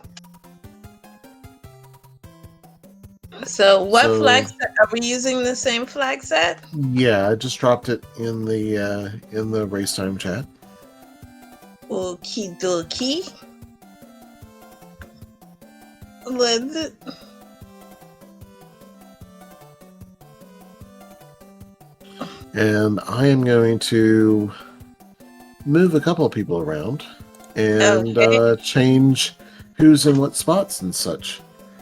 So what flag set? Are we using the same flag set? Yeah, I just dropped it in the race time chat. Okie dokie. Let's. And I am going to move a couple of people around and change who's in what spots and such.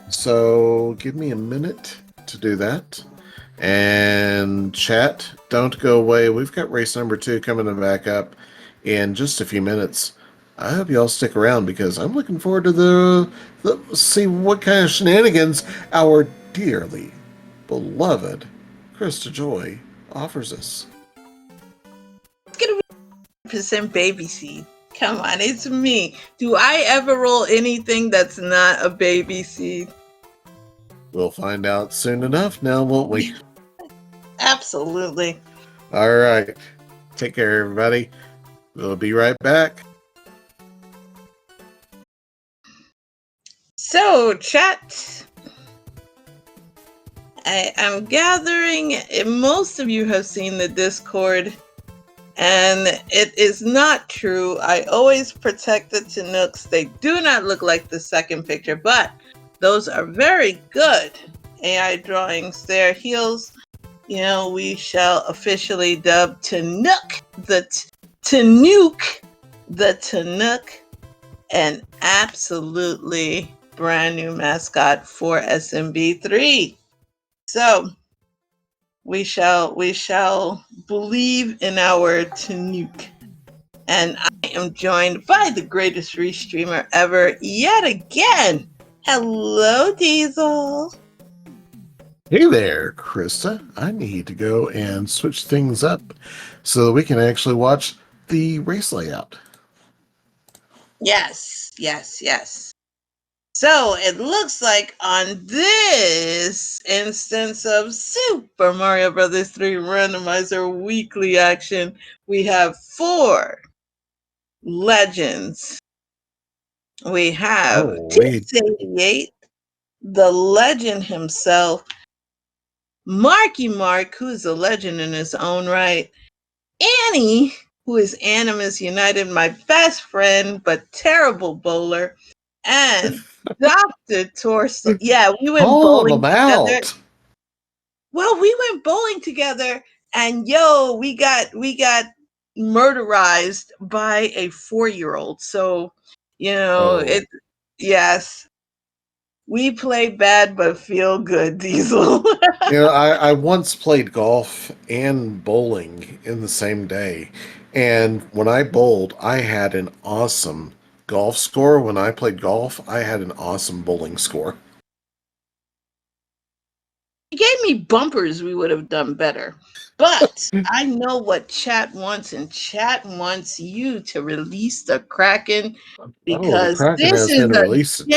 So give me a minute to do that. And chat, don't go away. We've got race number 2 coming back up in just a few minutes. I hope you all stick around because I'm looking forward to the see what kind of shenanigans our dearly beloved Krista Joy offers us. It's gonna be percent baby seed. Come on, it's me. Do I ever roll anything that's not a baby seed? We'll find out soon enough now, won't we? Absolutely. All right. Take care, everybody. We'll be right back. So, chat. I am gathering, most of you have seen the Discord, and it is not true. I always protect the Chinooks. They do not look like the second picture, but those are very good AI drawings. Their heels, we shall officially dub Tanuke the Tanuke, an absolutely brand new mascot for SMB3. So we shall believe in our Tanuke. And I am joined by the greatest restreamer ever yet again. Hello, Diesel. Hey there, Krista. I need to go and switch things up so that we can actually watch the race layout. Yes, yes, yes. So it looks like on this instance of Super Mario Brothers 3 Randomizer Weekly Action, we have 4 legends. We have Oh, wait. T88, the legend himself, Marky Mark, who's a legend in his own right, Annie, who is Animus United, my best friend but terrible bowler, and Dr. Torso. Yeah, we went Call them bowling together. out. Well, we went bowling together, and we got murderized by a 4-year-old. So, Oh, yes, we play bad but feel good, Diesel. I once played golf and bowling in the same day. And when I bowled, I had an awesome golf score. When I played golf, I had an awesome bowling score. You gave me bumpers, we would have done better. But I know what chat wants, and chat wants you to release the Kraken Oh, the because Kraken has been released.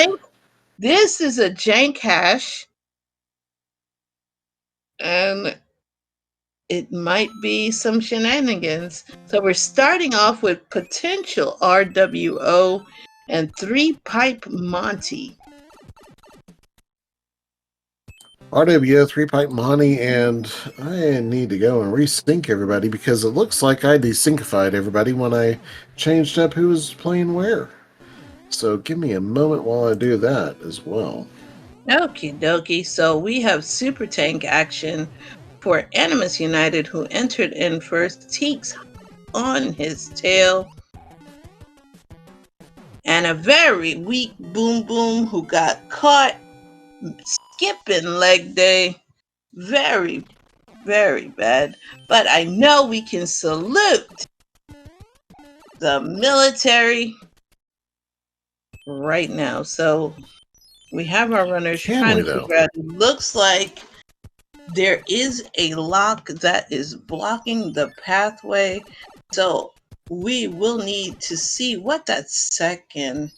this is a jank hash, and it might be some shenanigans. So we're starting off with potential RWO and 3-pipe Monty. RWO 3-pipe Monty, and I need to go and resync everybody because it looks like I desyncified everybody when I changed up who was playing where. So give me a moment while I do that as well. Okie dokie. So we have Super Tank action for Animus United, who entered in first. Teeks on his tail. And a very weak Boom Boom who got caught skipping leg day. Very, very bad. But I know we can salute the military right now. So we have our runners Can trying we, to though? figure out. It looks like there is a lock that is blocking the pathway. So we will need to see what that second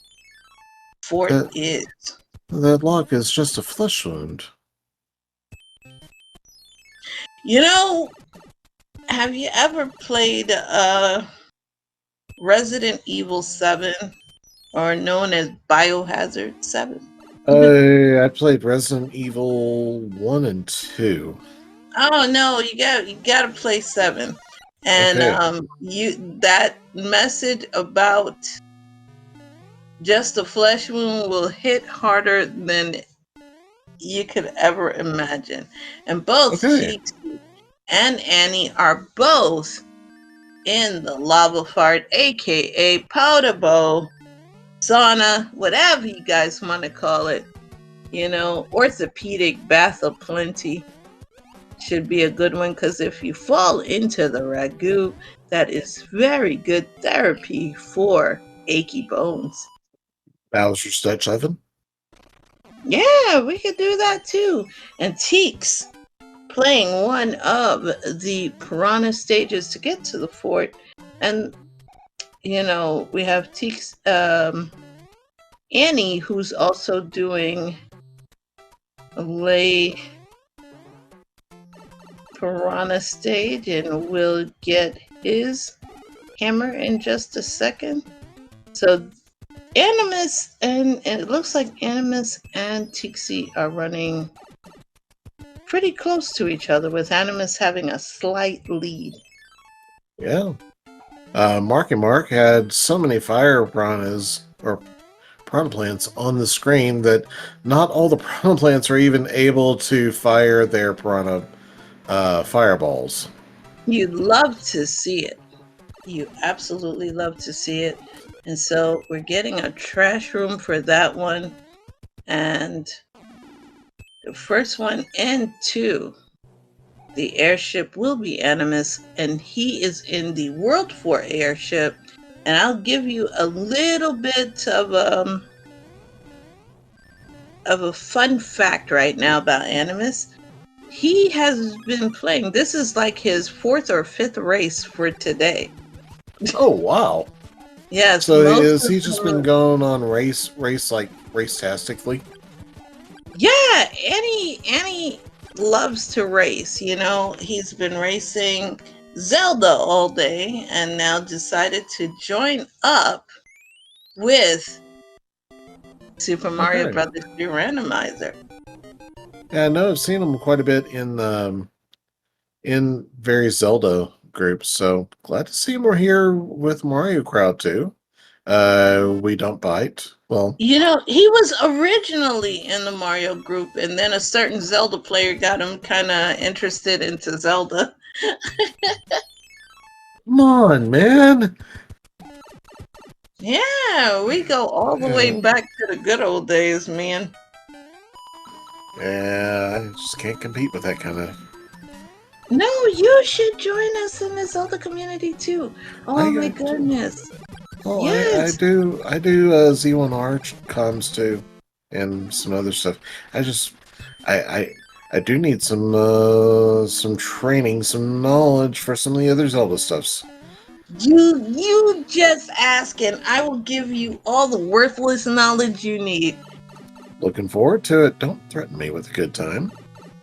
fort That, is. that lock is just a flesh wound. You know, have you ever played Resident Evil 7, or known as Biohazard 7? I played Resident Evil 1 and 2. Oh no, you gotta play 7. And Okay. you that message about just a flesh wound will hit harder than you could ever imagine. And both Okay. Cheeks and Annie are both in the lava fart, aka powder bowl, sauna, whatever you guys want to call it. Orthopedic bath of plenty should be a good one, because if you fall into the ragu, that is very good therapy for achy bones. Bowser's Dutch Oven. Yeah, we could do that too. And Teeks playing one of the piranha stages to get to the fort. And, we have Teeks, Annie, who's also doing lay piranha stage, and will get his hammer in just a second. So Animus and it looks like Animus and Tixie are running pretty close to each other, with Animus having a slight lead. Yeah. Marky Mark had so many fire piranhas or piranha plants on the screen that not all the piranha plants are even able to fire their piranha fireballs. You'd love to see it. You absolutely love to see it. And so we're getting a trash room for that one. And the first one into the airship will be Animus, and he is in the World 4 airship. And I'll give you a little bit of a fun fact right now about Animus. He has been playing. This is like his 4th or 5th race for today. Oh, wow. Yes, So most is of he just been them. going on race-tastically? Yeah, Annie loves to race. He's been racing Zelda all day, and now decided to join up with Super Mario Okay. Brothers 3 Randomizer. Yeah, I know I've seen him quite a bit in various Zelda groups, so glad to see more here with Mario Crowd too. We don't bite. Well, He was originally in the Mario group, and then a certain Zelda player got him kind of interested into Zelda. come on, man. Yeah, we go all the way Yeah, back to the good old days, man. yeah, I just can't compete with that kind of. No, you should join us in the Zelda community too. Oh my I goodness. well, Yes. I do Z1R comms too, and some other stuff. I just I I I do need some training, some knowledge for some of the other Zelda stuffs. You just ask and I will give you all the worthless knowledge you need. Looking forward to it. Don't threaten me with a good time.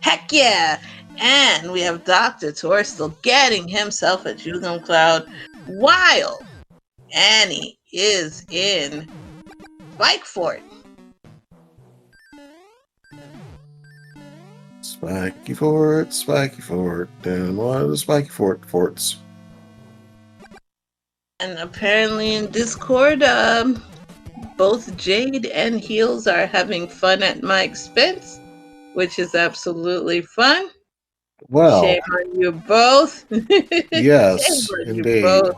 Heck yeah! And we have Dr. Torstel getting himself a Jugum Cloud while Annie is in Spike Fort. Spiky Fort, down one of the Spiky Forts. And apparently in Discord, both Jade and Heels are having fun at my expense, which is absolutely fun. Well, Shame on you both. Shame yes, on you indeed. both.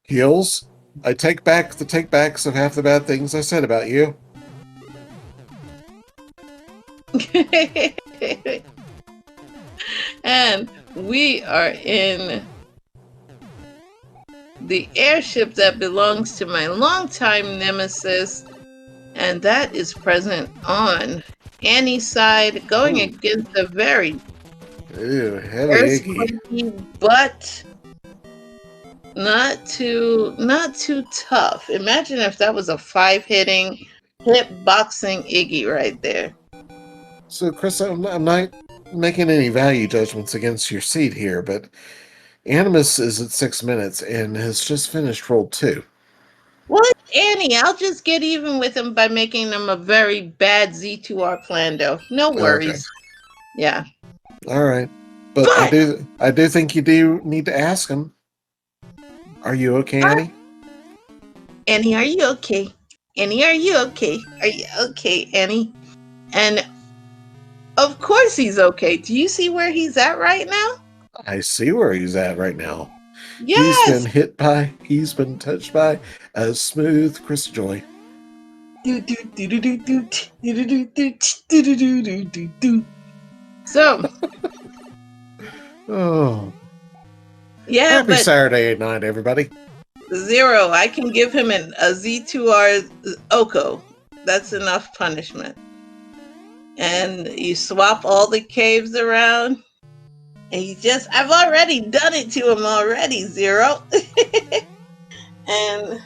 Heels, I take back the takebacks of half the bad things I said about you. And we are in the airship that belongs to my longtime nemesis, and that is present on Annie's side, going Ooh. against a very Ew, heavy Iggy. earthquakey, but not too tough. Imagine if that was a 5 hitting hip boxing Iggy right there. So, Chris, I'm not making any value judgments against your seat here, but Animus is at 6 minutes and has just finished roll 2. Well, it's Annie. I'll just get even with him by making them a very bad Z2R Plando. No Okay. worries. Yeah. All right. But But I do think you do need to ask him. Are you okay, Annie? Annie, are you okay? Annie, are you okay? Are you okay, Annie? And of course he's okay. Do you see where he's at right now? I see where he's at right now. Yes. He's been touched by a smooth crystal joy. So, Oh, yeah, happy but Saturday night, everybody. Zero, I can give him a Z2R Oko. That's enough punishment. And you swap all the caves around. And I've already done it to him already, Zero. And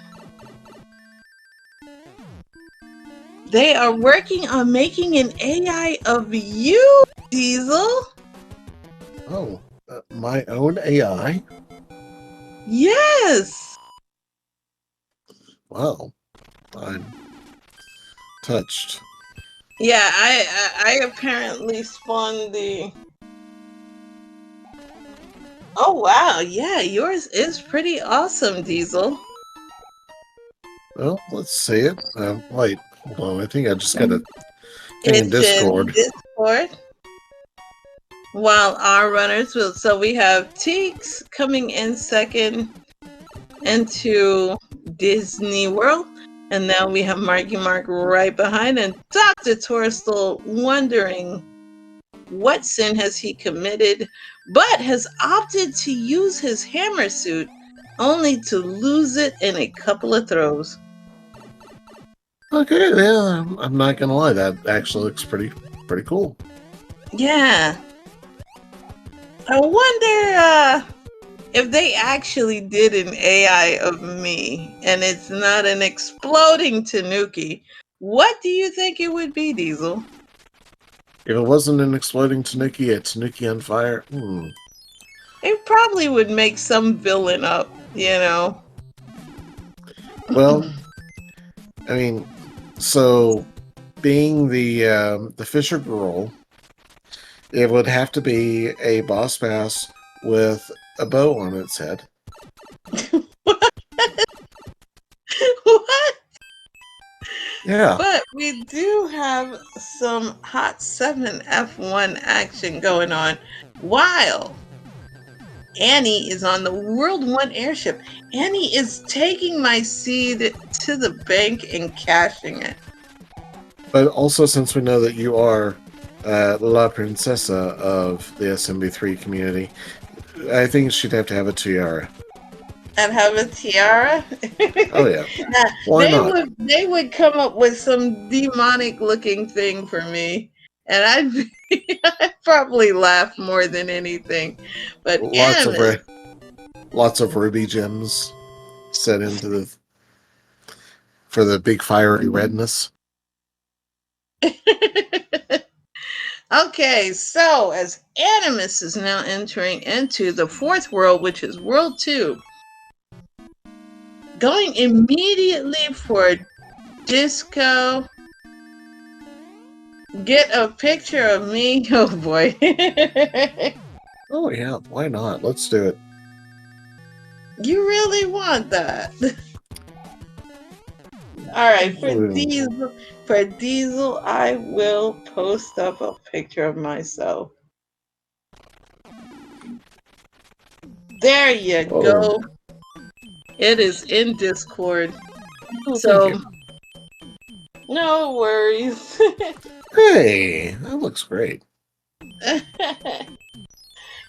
they are working on making an AI of you, Diesel. Oh, my own AI? Yes. Wow. I'm touched. Yeah, I apparently spawned the. Oh wow, yeah, yours is pretty awesome, Diesel. Well, let's see it. Wait, hold on. I think I just got a thing in It's Discord. in Discord. While our runners will, so we have Teeks coming in second into Disney World, and now we have Marky Mark right behind, and Dr. Torstel wondering what sin has he committed, but has opted to use his hammer suit only to lose it in a couple of throws. Okay, yeah, I'm not gonna lie. That actually looks pretty cool. Yeah. I wonder if they actually did an AI of me and it's not an exploding Tanuki, what do you think it would be, Diesel? If it wasn't an exploding Tanuki, a Tanuki on fire. It probably would make some villain up, you know. Well, I mean, so being the Fisher Girl, it would have to be a boss bass with a bow on its head. What? Yeah. But we do have some Hot 7 F1 action going on while Annie is on the World 1 airship. Annie is taking my seed to the bank and cashing it. But also, since we know that you are La Princesa of the SMB3 community, I think she'd have to have a tiara. And have a tiara. Oh yeah. Now, Why not? they would come up with some demonic looking thing for me, and I'd probably laugh more than anything. But Lots Animus, of ruby gems set into for the big fiery redness. okay, so as Animus is now entering into the fourth world, which is World 2, going immediately for disco. Get a picture of me. Oh boy. Oh yeah, why not? Let's do it. You really want that? All right, for Diesel, I will post up a picture of myself. There you go. It is in Discord. Oh, so no worries. Hey, that looks great.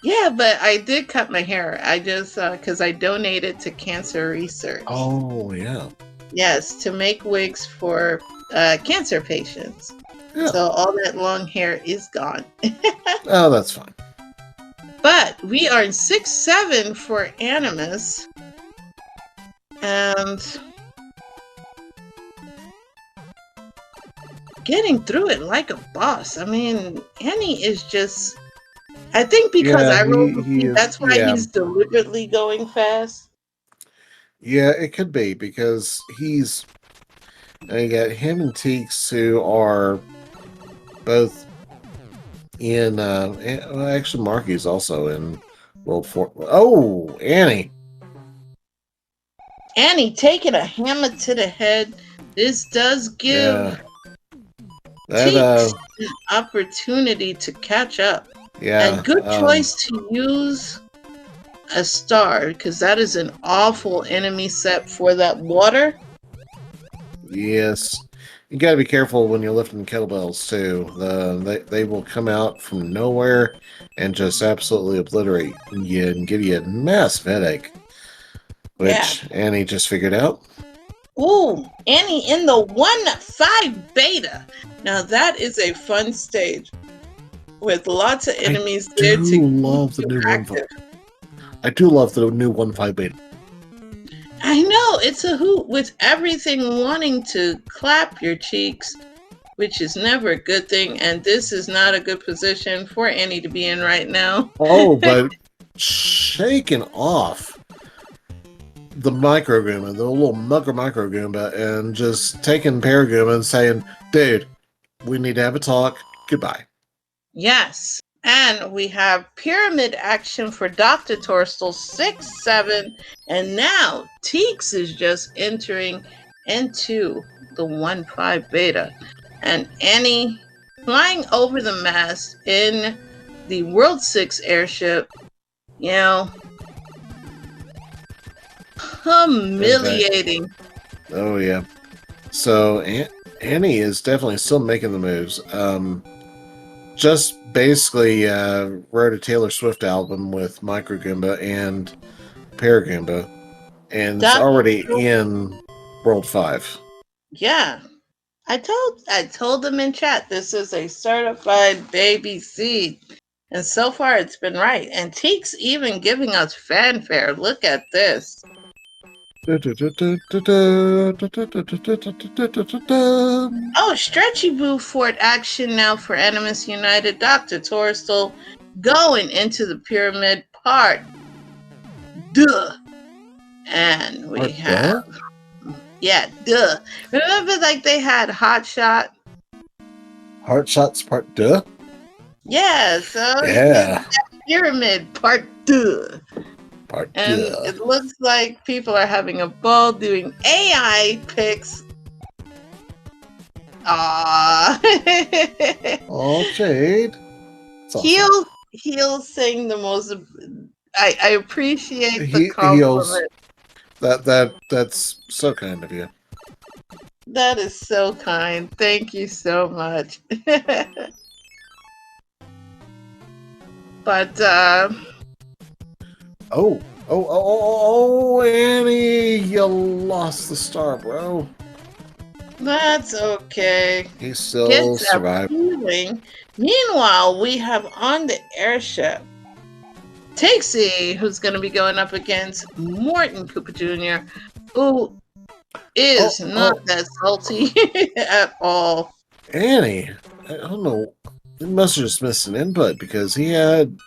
Yeah, but I did cut my hair. I just because I donated to cancer research. Oh yeah. Yes, to make wigs for cancer patients. Yeah. So all that long hair is gone. Oh, that's fine. But we are in 6-7 for Animus. And getting through it like a boss. I mean, Annie is just... I think because I rolled that's why he's deliberately going fast. Yeah, it could be because he's... You got him and Teeks, who are both in... well, actually, Marky's also in World 4. Oh, Annie! Annie taking a hammer to the head. This does give Teeks an opportunity to catch up. Yeah. And good choice to use a star, because that is an awful enemy set for that water. Yes. You got to be careful when you're lifting kettlebells too. They will come out from nowhere and just absolutely obliterate you and give you a massive headache, which Annie just figured out. Ooh, Annie in the 1-5 beta. Now that is a fun stage with lots of enemies there to love the new active. I do love the new 1-5 beta. I know, it's a hoot with everything wanting to clap your cheeks, which is never a good thing, and this is not a good position for Annie to be in right now. Oh, but shaking off the micro Goomba, the little micro Goomba, and just taking Paragoomba and saying, dude, we need to have a talk. Goodbye. Yes. And we have pyramid action for Dr. Torstel 6-7. And now Teeks is just entering into the 1-5 beta. And Annie flying over the mast in the World 6 airship. You know, humiliating. Oh, yeah. So Annie is definitely still making the moves. Just basically wrote a Taylor Swift album with Micro Goomba and Paragoomba, and it's already in World 5. Yeah. I told them in chat, this is a certified baby seed. And so far, it's been right. And Teek's even giving us fanfare. Look at this. Oh, Stretchy Boo Fort action now for Animus United. Dr. Torstel going into the pyramid part. Duh. And we have... Yeah, duh. Remember, like, they had Hot Shot? Heart Shots Part Duh? Yeah, so Yeah. pyramid part duh. Part And Duh. it looks like people are having a ball doing AI picks. Aww. Oh, Jade. Awesome. He'll saying the most. I appreciate the compliment. That's so kind of you. That is so kind. Thank you so much. But Oh, Annie, you lost the star, bro. That's okay. He still survived. Meanwhile, we have on the airship Tixie, who's going to be going up against Morton Cooper Jr., who is not that salty at all. Annie, I don't know. He must have just missed an input because he had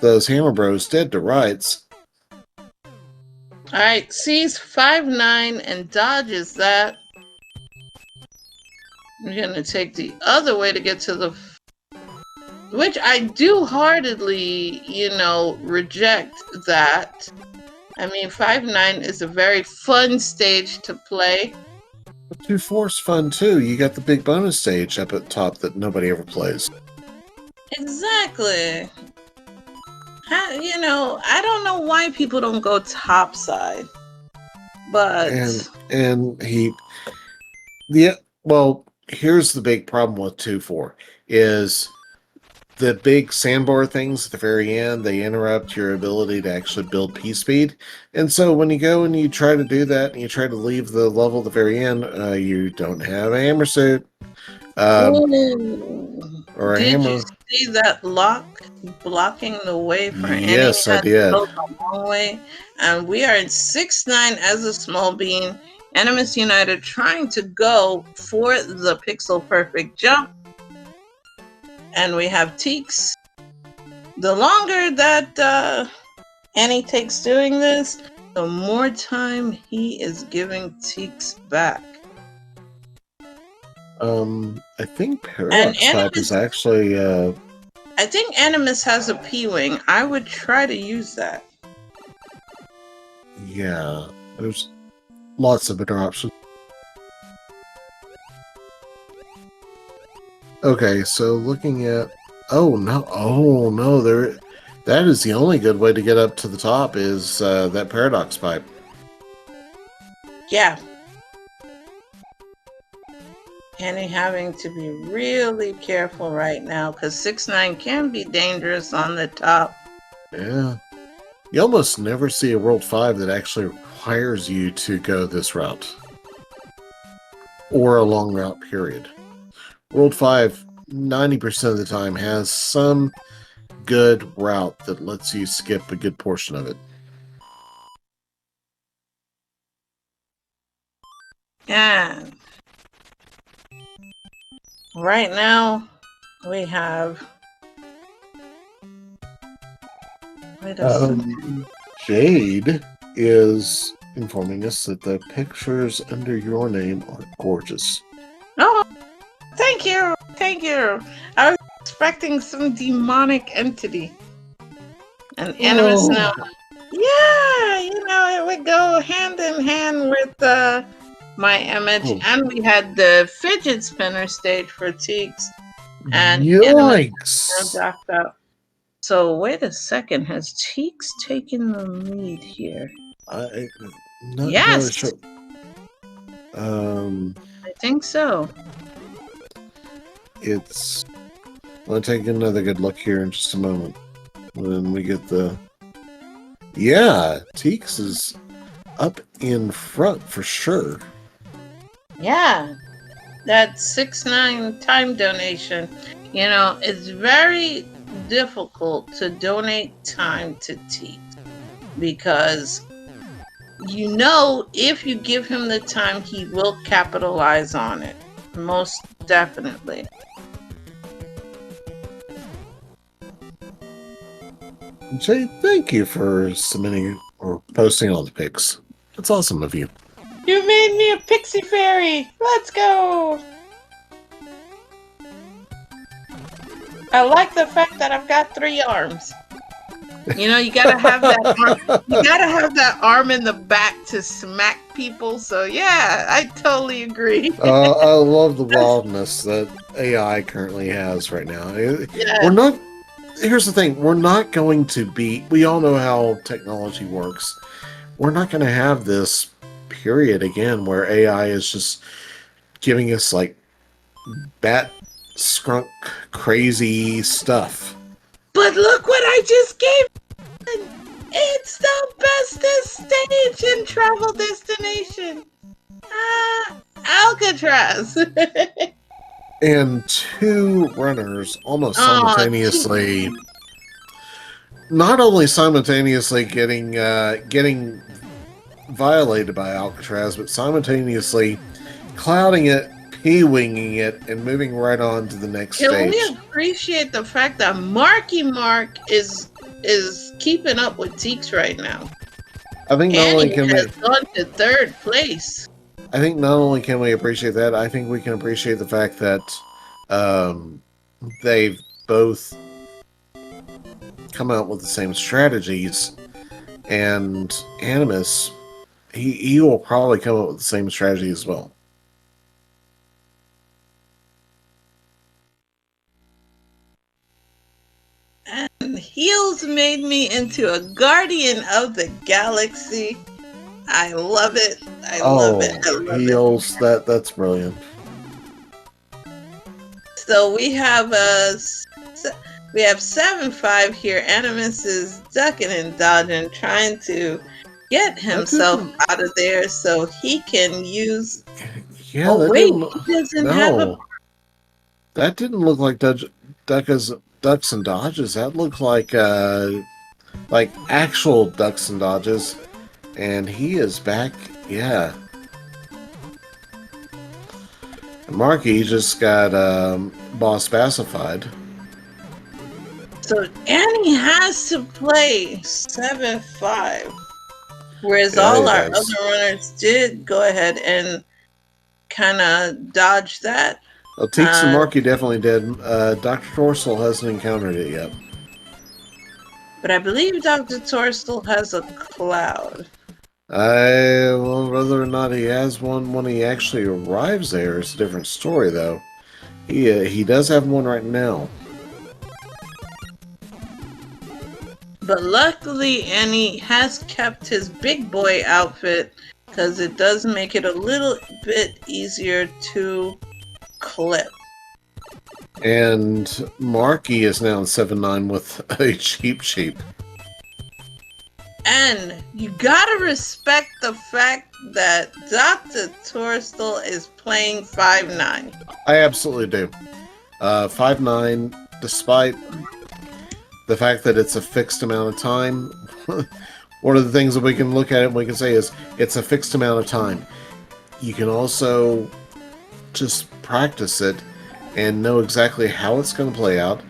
those Hammer Bros dead to rights. Alright, sees 5-9 and dodges that. We're going to take the other way to get to the... Which I do heartedly, reject that. I mean, 5-9 is a very fun stage to play. But 2-4's fun too. You got the big bonus stage up at top that nobody ever plays. Exactly. I don't know why people don't go topside. But... here's the big problem with 2-4 is the big sandbar things at the very end, they interrupt your ability to actually build P speed. And so when you go and you try to do that and you try to leave the level at the very end, you don't have a hammer suit. Or a hammer. Did you see that lock blocking the way for Annie? Yes, I did. A long way. And we are in 6-9 as a small bean. Animus United trying to go for the pixel perfect jump. And we have Teeks. The longer that Annie takes doing this, the more time he is giving Teeks back. I think Paradox Type is actually... I think Animus has a P-Wing. I would try to use that. Yeah, there's lots of better options. Okay, so looking at... Oh no, that is the only good way to get up to the top is that Paradox Pipe. Yeah. Annie having to be really careful right now because 6-9 can be dangerous on the top. Yeah. You almost never see a World 5 that actually requires you to go this route. Or a long route, period. World 5, 90% of the time, has some good route that lets you skip a good portion of it. And right now, we have... Jade is informing us that the pictures under your name are gorgeous. Oh, thank you. I was expecting some demonic entity. And Animus now. Yeah, it would go hand in hand with my image. Oh. And we had the fidget spinner stage for Teeks. And yikes! So wait a second, has Teeks taken the lead here? Yes. Sure. I think so. I'll take another good look here in just a moment. When we get the... Yeah, Teeks is up in front for sure. Yeah, that 6-9 time donation, it's very difficult to donate time to Teak because you know if you give him the time, he will capitalize on it. Most definitely. Jay, thank you for submitting or posting all the pics. That's awesome of you. You made me a pixie fairy. Let's go. I like the fact that I've got 3 arms. You know, you gotta have that arm. You gotta have that arm in the back to smack people. So yeah, I totally agree. I love the wildness that AI currently has right now. Yeah. We're not. Here's the thing: we're not going to be. We all know how technology works. We're not going to have this period again where AI is just giving us like bat skunk crazy stuff. But look what I just gave. It's the bestest stage in Travel Destination. Alcatraz. And 2 runners almost simultaneously. Not only simultaneously getting violated by Alcatraz, but simultaneously clouding it, p-winging it, and moving right on to the next stage. Can we appreciate the fact that Marky Mark is keeping up with Teeks right now? I think not only can has gone to 3rd place. I think not only can we appreciate that, I think we can appreciate the fact that they've both come out with the same strategies, and Animus, he will probably come up with the same strategy as well. And Heels made me into a guardian of the galaxy. I love it. I love it. Heels, that's brilliant. So we have 7-5 here. Animus is ducking and dodging, trying to get himself out of there so he can use. Yeah, oh wait, he doesn't have a. That didn't look like ducks and dodges. That looked like actual ducks and dodges. And he is back. Yeah. Marky just got boss pacified. So Annie has to play 7-5. Whereas all our other runners did go ahead and kind of dodge that. Well, Teeks and Marky definitely did. Dr. Torsel hasn't encountered it yet. But I believe Dr. Torsel has a cloud. Well, whether or not he has one when he actually arrives there is a different story, though. He does have one right now. But luckily, Annie has kept his big boy outfit because it does make it a little bit easier to clip. And Marky is now in 7-9 with a cheap. And you gotta respect the fact that Dr. Torsel is playing 5-9. I absolutely do. 5-9, despite the fact that it's a fixed amount of time, one of the things that we can look at it and we can say is it's a fixed amount of time. You can also just practice it and know exactly how it's going to play out,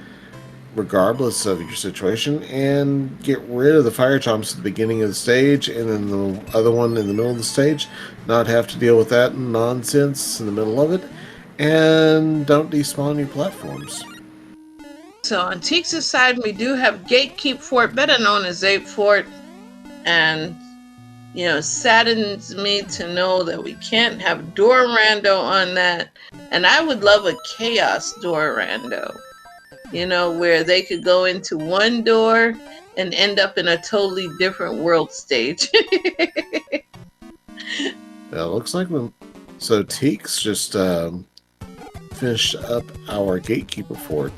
regardless of your situation, and get rid of the fire chomps at the beginning of the stage and then the other one in the middle of the stage, not have to deal with that nonsense in the middle of it, and don't despawn your platforms. So on Teeks' side, we do have Gatekeep Fort, better known as Ape Fort, and saddens me to know that we can't have Door Rando on that, and I would love a Chaos Door Rando. Where they could go into one door and end up in a totally different world stage. Yeah, it looks like so Teeks just finished up our Gatekeeper Fort,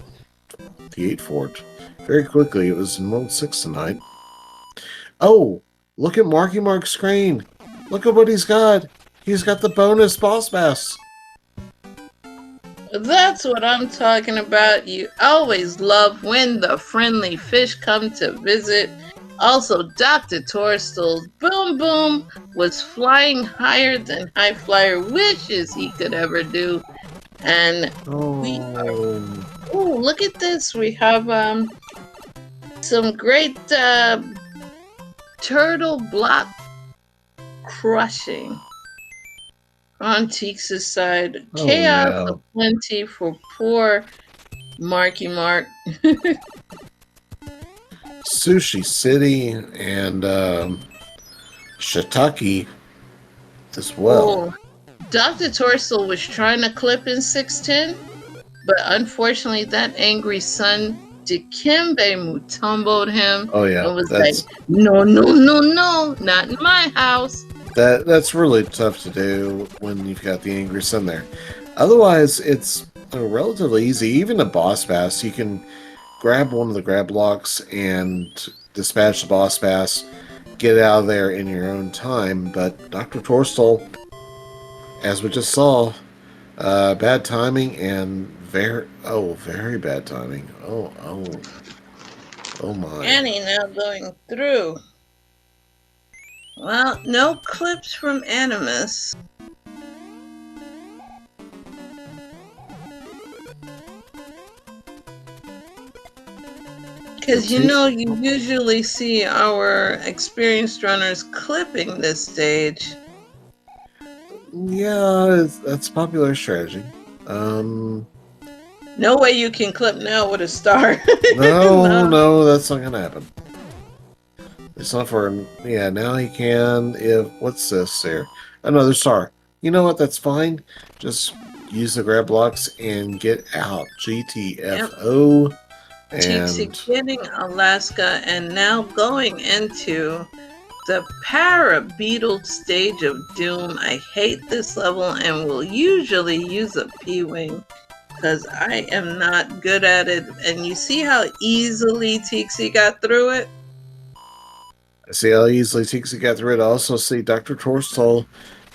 the 8 Fort, very quickly. It was in World 6 tonight. Oh, look at Marky Mark's screen. Look at what he's got. He's got the bonus boss bass. That's what I'm talking about. You always love when the friendly fish come to visit. Also, Dr. Torstol's Boom Boom was flying higher than High Flyer wishes he could ever do. And we are. Oh, Oh, look at this. We have some great turtle block crushing on Teeks' side. oh Chaos yeah. aplenty for poor Marky Mark. Sushi City and Shiitake as well. Oh, Dr. Torsel was trying to clip in 610, but unfortunately that angry son Dikembe Mutomboed him Oh yeah, and was that's like, no, no, no, no, not in my house. that's really tough to do when you've got the angry sun there. Otherwise, it's relatively easy. Even a boss bass, you can grab one of the grab blocks and dispatch the boss bass, get out of there in your own time. But Dr. Torstol, as we just saw, bad timing and very bad timing. Oh my. Annie now going through. Well, no clips from Animus. Because you usually see our experienced runners clipping this stage. Yeah, that's popular strategy. No way you can clip now with a star. No, that's not gonna happen. It's not for yeah. Now he can. If what's this here? Another star. You know what? That's fine. Just use the grab blocks and get out. GTFO. Yep. And Teeks getting Alaska and now going into the Para Beetle stage of Doom. I hate this level and will usually use a P-Wing because I am not good at it. And you see how easily Teeks got through it? I see how easily Tixie got through it. I also see Dr. Torstol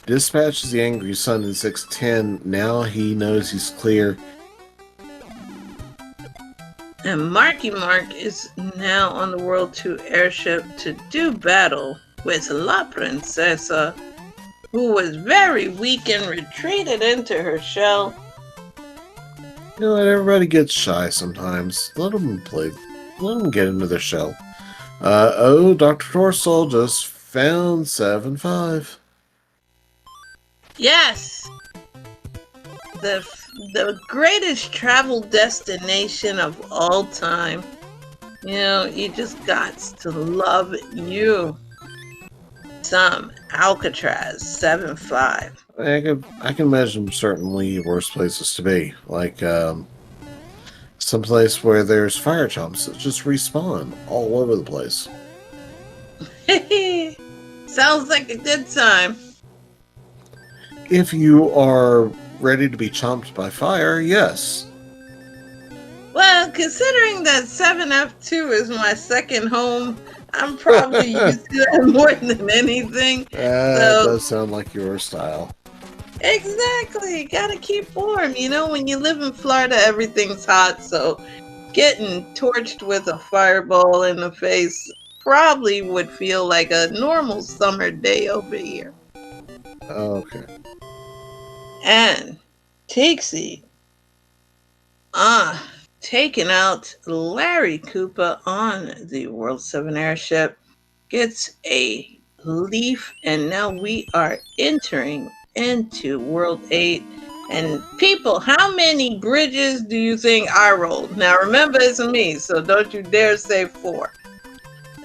dispatches the angry sun in 610. Now he knows he's clear. And Marky Mark is now on the World 2 airship to do battle with La Princesa, who was very weak and retreated into her shell. You know what? Everybody gets shy sometimes. Let them play. Let them get into their shell. Dr. Torstol just found 7-5. Yes! The greatest travel destination of all time. You know, you just got to love you some Alcatraz 7-5. I can imagine certainly worse places to be, like someplace where there's fire chumps that just respawn all over the place. Sounds like a good time. If you are ready to be chomped by fire, yes. Well, considering that 7F2 is my second home, I'm probably used to that more than anything. That does sound like your style. Exactly. Gotta keep warm. You know, when you live in Florida, everything's hot, so getting torched with a fireball in the face probably would feel like a normal summer day over here. Okay. And Tixie, taking out Larry Koopa on the World 7 airship, gets a leaf, and now we are entering into World 8. And people, how many bridges do you think I rolled? Now remember, it's me, so don't you dare say 4.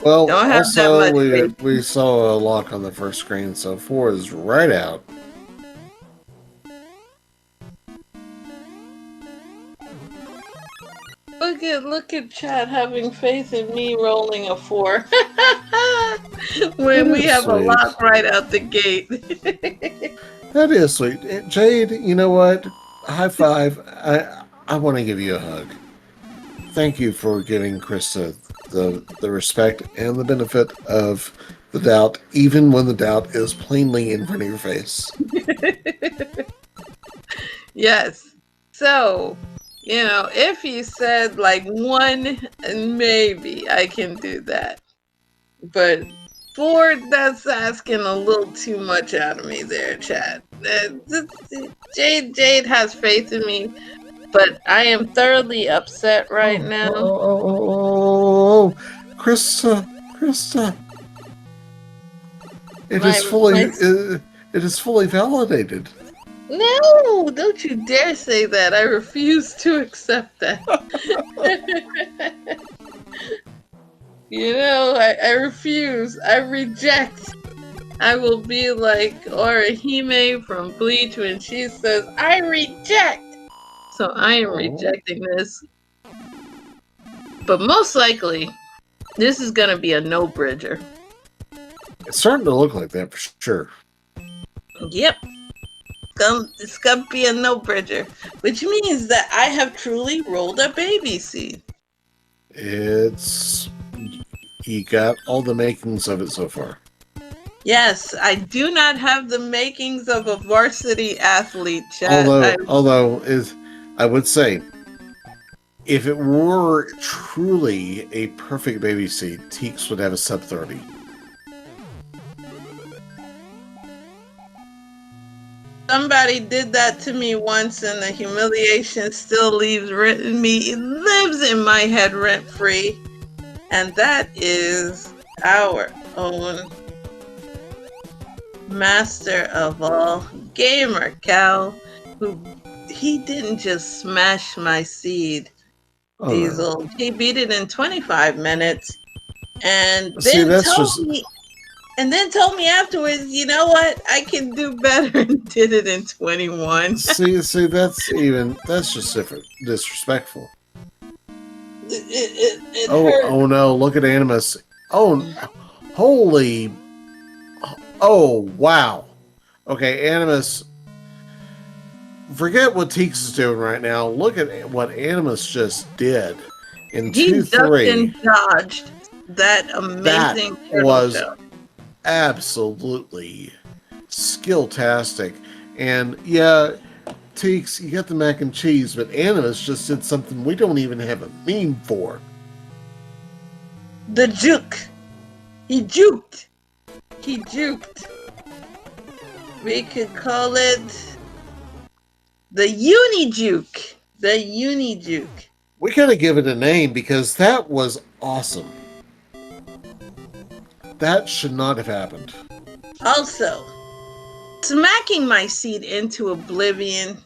Well, Don't have also, that much we saw a lock on the first screen, so 4 is right out. Look at Chad having faith in me rolling a 4 when we have sweet. a lock right out the gate. That is sweet. Jade, you know what? High five. I want to give you a hug. Thank you for giving Krista the respect and the benefit of the doubt, even when the doubt is plainly in front of your face. Yes. So, if you said like 1, maybe I can do that. But 4, that's asking a little too much out of me there, Chad. Jade has faith in me, but I am thoroughly upset right now. Oh, Krista. It is fully validated. No, don't you dare say that. I refuse to accept that. I refuse. I reject. I will be like Orihime from Bleach when she says, I reject. So I am rejecting this. But most likely, this is going to be a no-bridger. It's starting to look like that for sure. Yep. It's going to be a no-bridger, which means that I have truly rolled a baby seed. You got all the makings of it so far. Yes, I do not have the makings of a varsity athlete, Chad. Although I would say, if it were truly a perfect baby seed, Teeks would have a sub 30. Somebody did that to me once, and the humiliation still lives in my head rent free. And that is our own master of all, Gamer Cow, who he didn't just smash my seed, Diesel. No. He beat it in 25 minutes, and then told me afterwards, you know what? I can do better, and did it in 21. see, that's just disrespectful. It oh no! Look at Animus. Oh, holy! Oh wow! Okay, Animus. Forget what Teeks is doing right now. Look at what Animus just did in 2-3. He ducked and dodged that amazing. That was absolutely skill-tastic, and yeah. Teeks, you got the mac and cheese, but Animus just did something we don't even have a meme for. The juke. He juked. We could call it the uni-juke. We gotta give it a name because that was awesome. That should not have happened. Also, smacking my seed into oblivion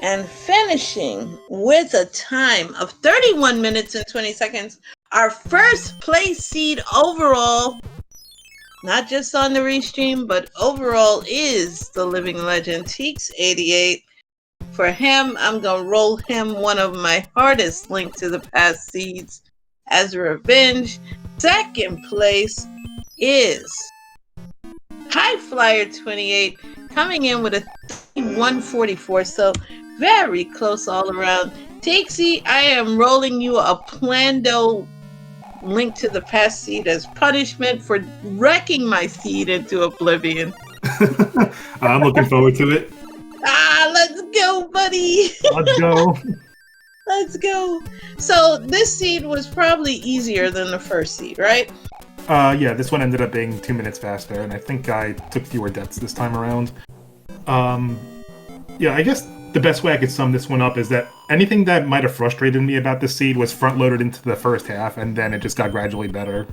and finishing with a time of 31 minutes and 20 seconds. Our first place seed overall, not just on the restream, but overall is the living legend, Teeks88. For him, I'm going to roll him one of my hardest Link to the Past seeds as a revenge. Second place is High Flyer 28, coming in with a 144, so very close all around. Teeksy, I am rolling you a Plando Link to the Past seed as punishment for wrecking my seed into oblivion. I'm looking forward to it. Let's go, buddy. Let's go. So this seed was probably easier than the first seed, right? Yeah, this one ended up being 2 minutes faster, and I think I took fewer deaths this time around. Yeah, I guess the best way I could sum this one up is that anything that might have frustrated me about this seed was front-loaded into the first half, and then it just got gradually better.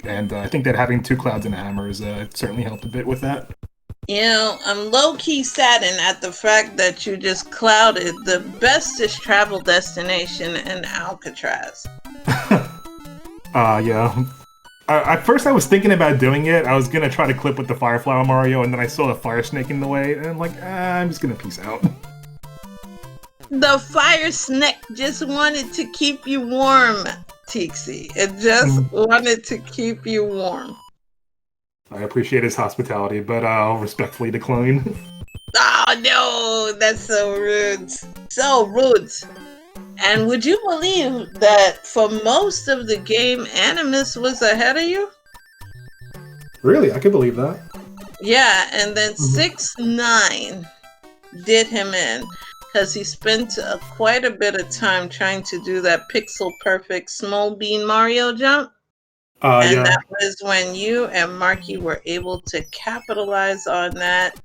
And I think that having 2 clouds and a hammer certainly helped a bit with that. I'm low-key saddened at the fact that you just clouded the bestest travel destination in Alcatraz. Yeah. At first I was thinking about doing it. I was going to try to clip with the Fireflower Mario, and then I saw a fire snake in the way, and I'm like, I'm just going to peace out. The fire snake just wanted to keep you warm, Teeksy. It just wanted to keep you warm. I appreciate his hospitality, but I'll respectfully decline. Oh no, that's so rude. So rude. And would you believe that for most of the game, Animus was ahead of you? Really? I can believe that. Yeah, and then Mhm. 6ix9ine did him in because he spent quite a bit of time trying to do that pixel perfect small bean Mario jump. And Yeah. that was when you and Marky were able to capitalize on that.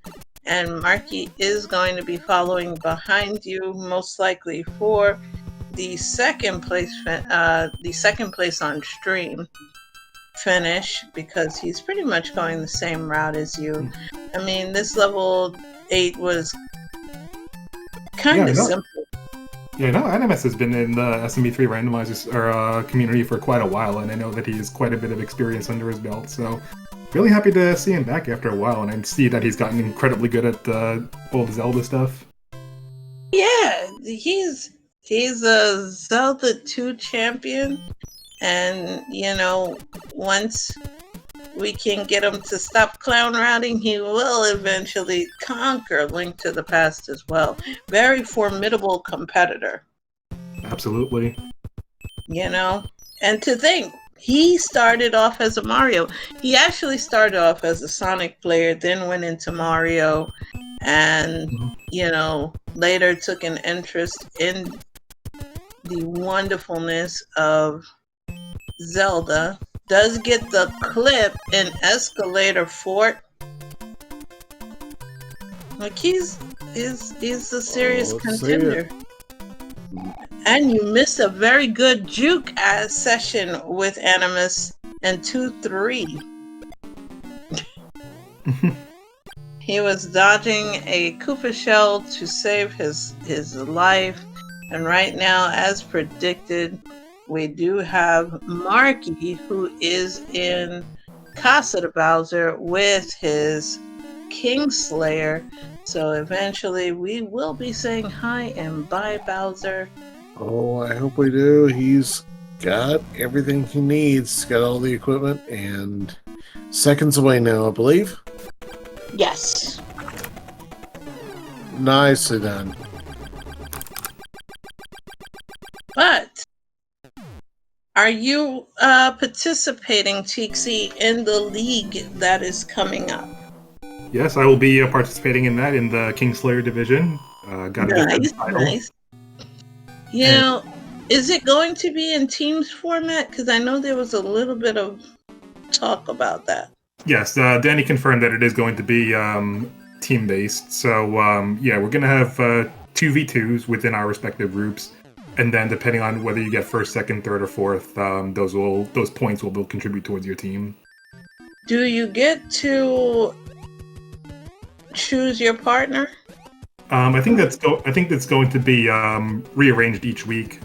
And Marky is going to be following behind you, most likely for the second place on stream finish, because he's pretty much going the same route as you. I mean, this level 8 was kind of simple. Yeah, I know Animus has been in the SMB3 randomizers community for quite a while, and I know that he has quite a bit of experience under his belt, so really happy to see him back after a while, and I see that he's gotten incredibly good at the old Zelda stuff. Yeah, he's a Zelda 2 champion, and once we can get him to stop clown routing, he will eventually conquer Link to the Past as well. Very formidable competitor. Absolutely. And to think, he started off as a Mario. He actually started off as a Sonic player, then went into Mario, and, later took an interest in the wonderfulness of Zelda. Does get the clip in Escalator Fort. Like he's a serious contender. And you missed a very good juke session with Animus and 2-3. He was dodging a Koopa shell to save his life. And right now, as predicted, we do have Marky, who is in Casa de Bowser with his Kingslayer. So eventually we will be saying hi and bye, Bowser. Oh, I hope we do. He's got everything he needs. He's got all the equipment, and seconds away now, I believe. Yes. Nicely done. But are you participating, Cheeksy, in the league that is coming up? Yes, I will be participating in that in the Kingslayer division. Got a defense title. Nice. Is it going to be in teams format? Because I know there was a little bit of talk about that. Yes, Danny confirmed that it is going to be team-based. So, we're going to have 2v2s within our respective groups. And then depending on whether you get first, second, third, or fourth, those points will contribute towards your team. Do you get to choose your partner? I think that's going to be rearranged each week.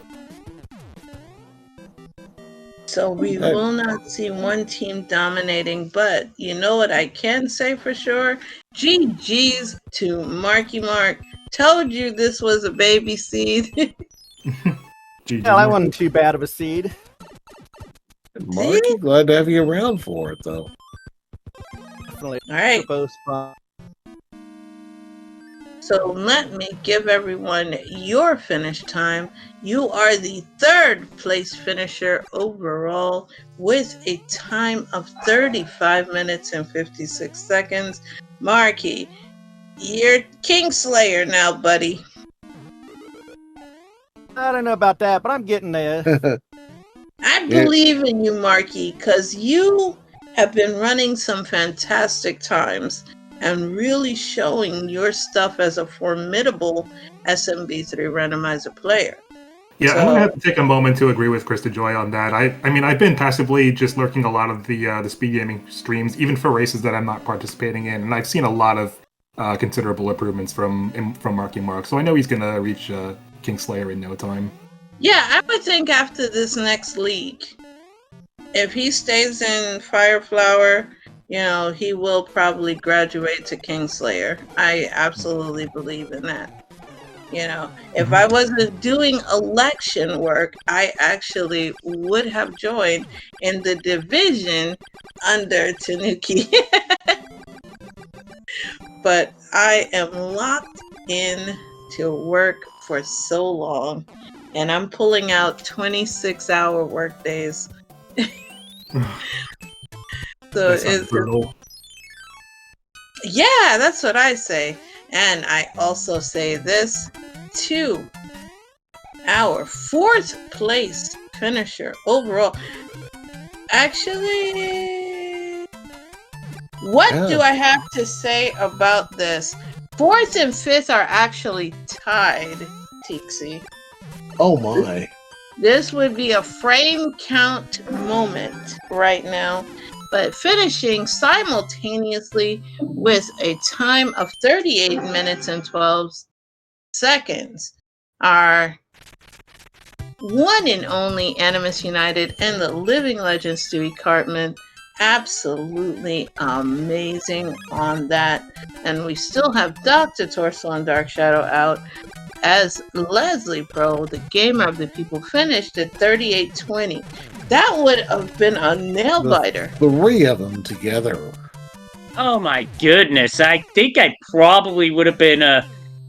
So we will not see one team dominating, but you know what I can say for sure? GG's to Marky Mark. Told you this was a baby seed. GG, well, I wasn't too bad of a seed. Marky, glad to have you around for it, though. Definitely. All right. Both fun. So let me give everyone your finish time. You are the third place finisher overall with a time of 35 minutes and 56 seconds. Marky, you're Kingslayer now, buddy. I don't know about that, but I'm getting there. I believe in you, Marky, because you have been running some fantastic times and really showing your stuff as a formidable SMB3 randomizer player. Yeah, I'm gonna have to take a moment to agree with Krista Joy on that. I mean, I've been passively just lurking a lot of the speed gaming streams, even for races that I'm not participating in, and I've seen a lot of considerable improvements from Marky Mark. So I know he's gonna reach Kingslayer in no time. Yeah, I would think after this next league, if he stays in Fireflower, he will probably graduate to Kingslayer. I absolutely believe in that. If I wasn't doing election work, I actually would have joined in the division under Tanuki. But I am locked in to work for so long, and I'm pulling out 26-hour work days. So Yeah, that's what I say. And I also say this to our 4th place finisher overall. Actually, what do I have to say about this? 4th and 5th are actually tied, Tixie. Oh my. This would be a frame count moment right now, but finishing simultaneously with a time of 38 minutes and 12 seconds are one and only Animus United and the living legend Stewie Cartman. Absolutely amazing on that. And we still have Dr. Torso and Dark Shadow out as Leslie Pro, the gamer of the people, finished at 38:20. That would have been a nail biter. 3 of them together. Oh my goodness, I think I probably would have been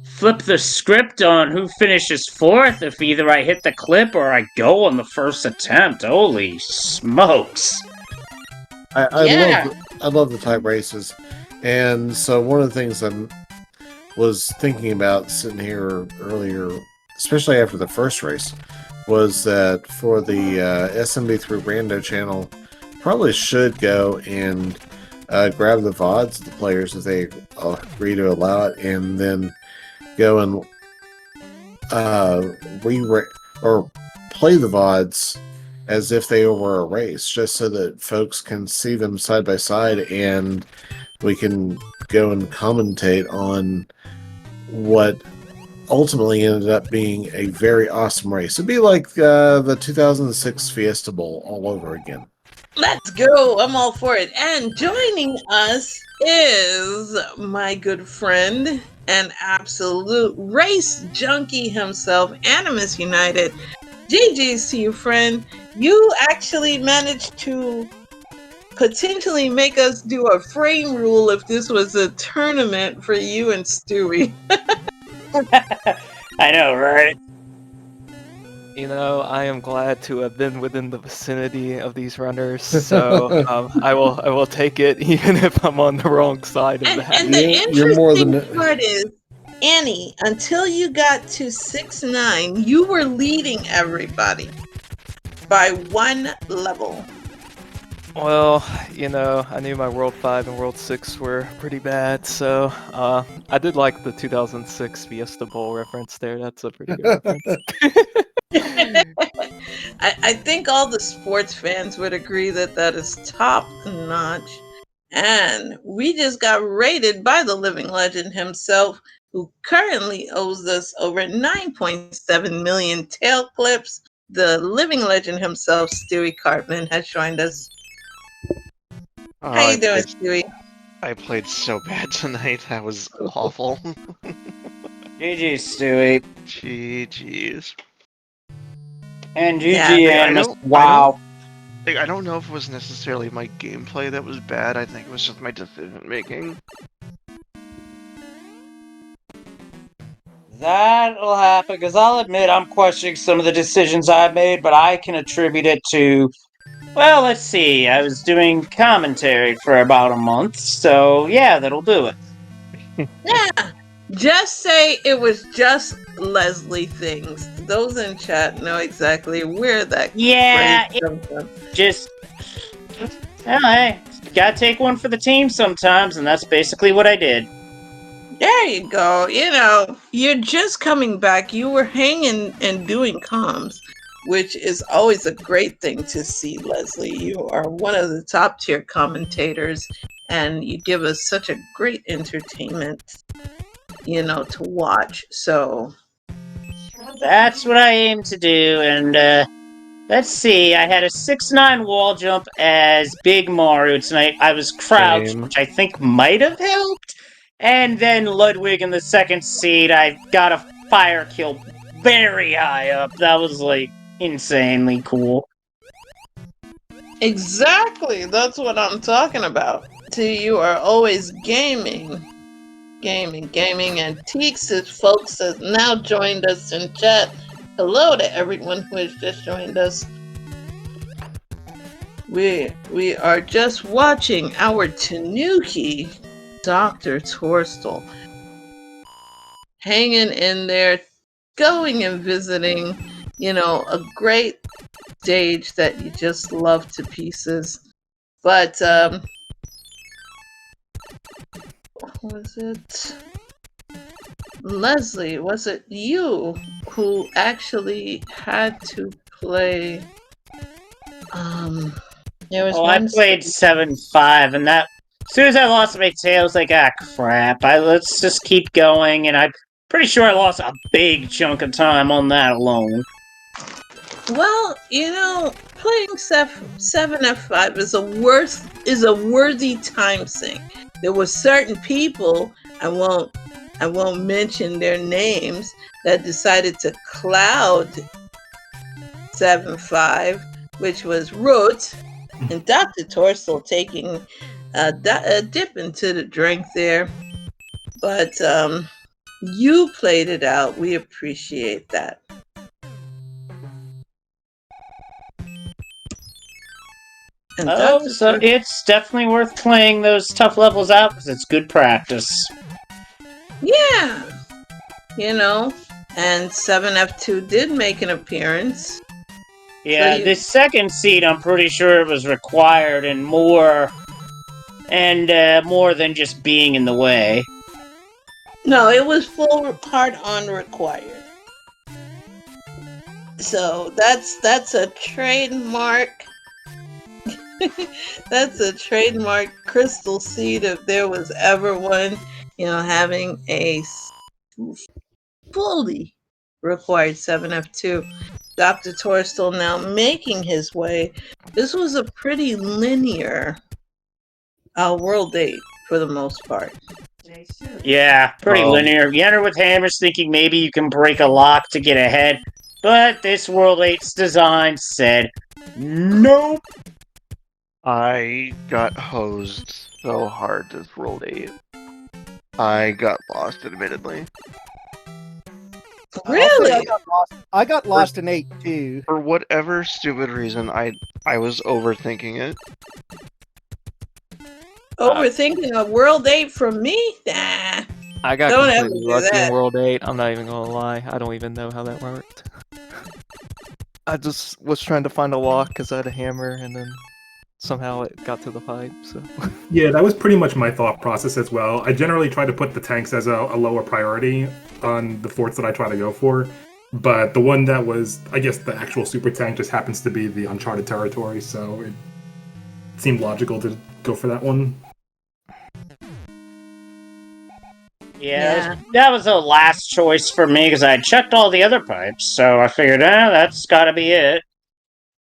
flip the script on who finishes 4th if either I hit the clip or I go on the first attempt. Holy smokes. I love the type races. And so one of the things I was thinking about sitting here earlier, especially after the first race, was that for the SMB3 Rando channel, probably should go and grab the VODs of the players if they agree to allow it, and then go and play the VODs as if they were a race, just so that folks can see them side by side, and we can go and commentate on what ultimately ended up being a very awesome race. It'd be like the 2006 Fiesta Bowl all over again. Let's go. I'm all for it. And joining us is my good friend and absolute race junkie himself, Animus United. GG's to you, friend. You actually managed to potentially make us do a frame rule if this was a tournament for you and Stewie. I know, right? You know, I am glad to have been within the vicinity of these runners, so I will take it even if I'm on the wrong side of that. And the interesting part is, Annie, until you got to 6-9, you were leading everybody by 1 level. Well, you know, I knew my World 5 and World 6 were pretty bad, so I did like the 2006 Fiesta Bowl reference there. That's a pretty good reference. I think all the sports fans would agree that that is top notch. And we just got rated by the living legend himself, who currently owes us over 9.7 million tail clips. The living legend himself, Stewie Cartman, has joined us. How you doing, Stewie? I played so bad tonight. That was awful. GG, Stewie. GG's. And GG, Animus. Wow. I don't know if it was necessarily my gameplay that was bad. I think it was just my decision making. That'll happen, because I'll admit I'm questioning some of the decisions I made, but I can attribute it to, well, let's see, I was doing commentary for about a month, so yeah, that'll do it. Yeah, just say it was just Leslie things. Those in chat know exactly where that phrase comes from. Just, well, hey, gotta take one for the team sometimes, and that's basically what I did. There you go. You know, you're just coming back. You were hanging and doing comms, which is always a great thing to see, Leslie. You are one of the top tier commentators, and you give us such a great entertainment, you know, to watch. So that's what I aim to do. And let's see, I had a 6'9" wall jump as Big Mario tonight. I was crouched, which I think might have helped. And then Ludwig in the second seed, I got a fire kill very high up. That was, like, insanely cool. exactly, that's what I'm talking about. So you are always gaming, and Teeks' folks has now joined us in chat. Hello to everyone who has just joined us. We are just watching our Tanuki Dr. Torstel. Hanging in there, going and visiting, a great stage that you just love to pieces. But, was it Leslie? Was it you who actually had to play? There was I one played 7-5, and that as soon as I lost my tail, I was like, crap. Let's just keep going, and I'm pretty sure I lost a big chunk of time on that alone. Well, playing 7F5 is a worthy time sink. There were certain people, I won't mention their names, that decided to cloud 7-5, which was Root and Dr. Torsel taking a dip into the drink there. But you played it out. We appreciate that. And so it's definitely worth playing those tough levels out because it's good practice. Yeah. And 7F2 did make an appearance. Yeah, the second seed, I'm pretty sure it was required and more than just being in the way. No, it was full hard-on required. So that's a trademark. That's a trademark crystal seed if there was ever one. Having a fully required 7F2. Dr. Torstel now making his way. This was a pretty linear World 8 for the most part. Yeah, pretty linear. You enter with hammers thinking maybe you can break a lock to get ahead, but this World 8's design said, nope! I got hosed so hard this World 8. I got lost, admittedly. Really? I got lost in 8 too. For whatever stupid reason, I was overthinking it. Overthinking a World 8 from me? Nah. I got Don't ever completely do lucky that. in World 8. I'm not even gonna lie. I don't even know how that worked. I just was trying to find a lock because I had a hammer, and then somehow it got to the pipe. So Yeah, that was pretty much my thought process as well. I generally try to put the tanks as a lower priority on the forts that I try to go for. But the one that was, I guess, the actual super tank just happens to be the uncharted territory, so it seemed logical to go for that one. Yeah, that was the last choice for me because I had checked all the other pipes, so I figured, that's gotta be it.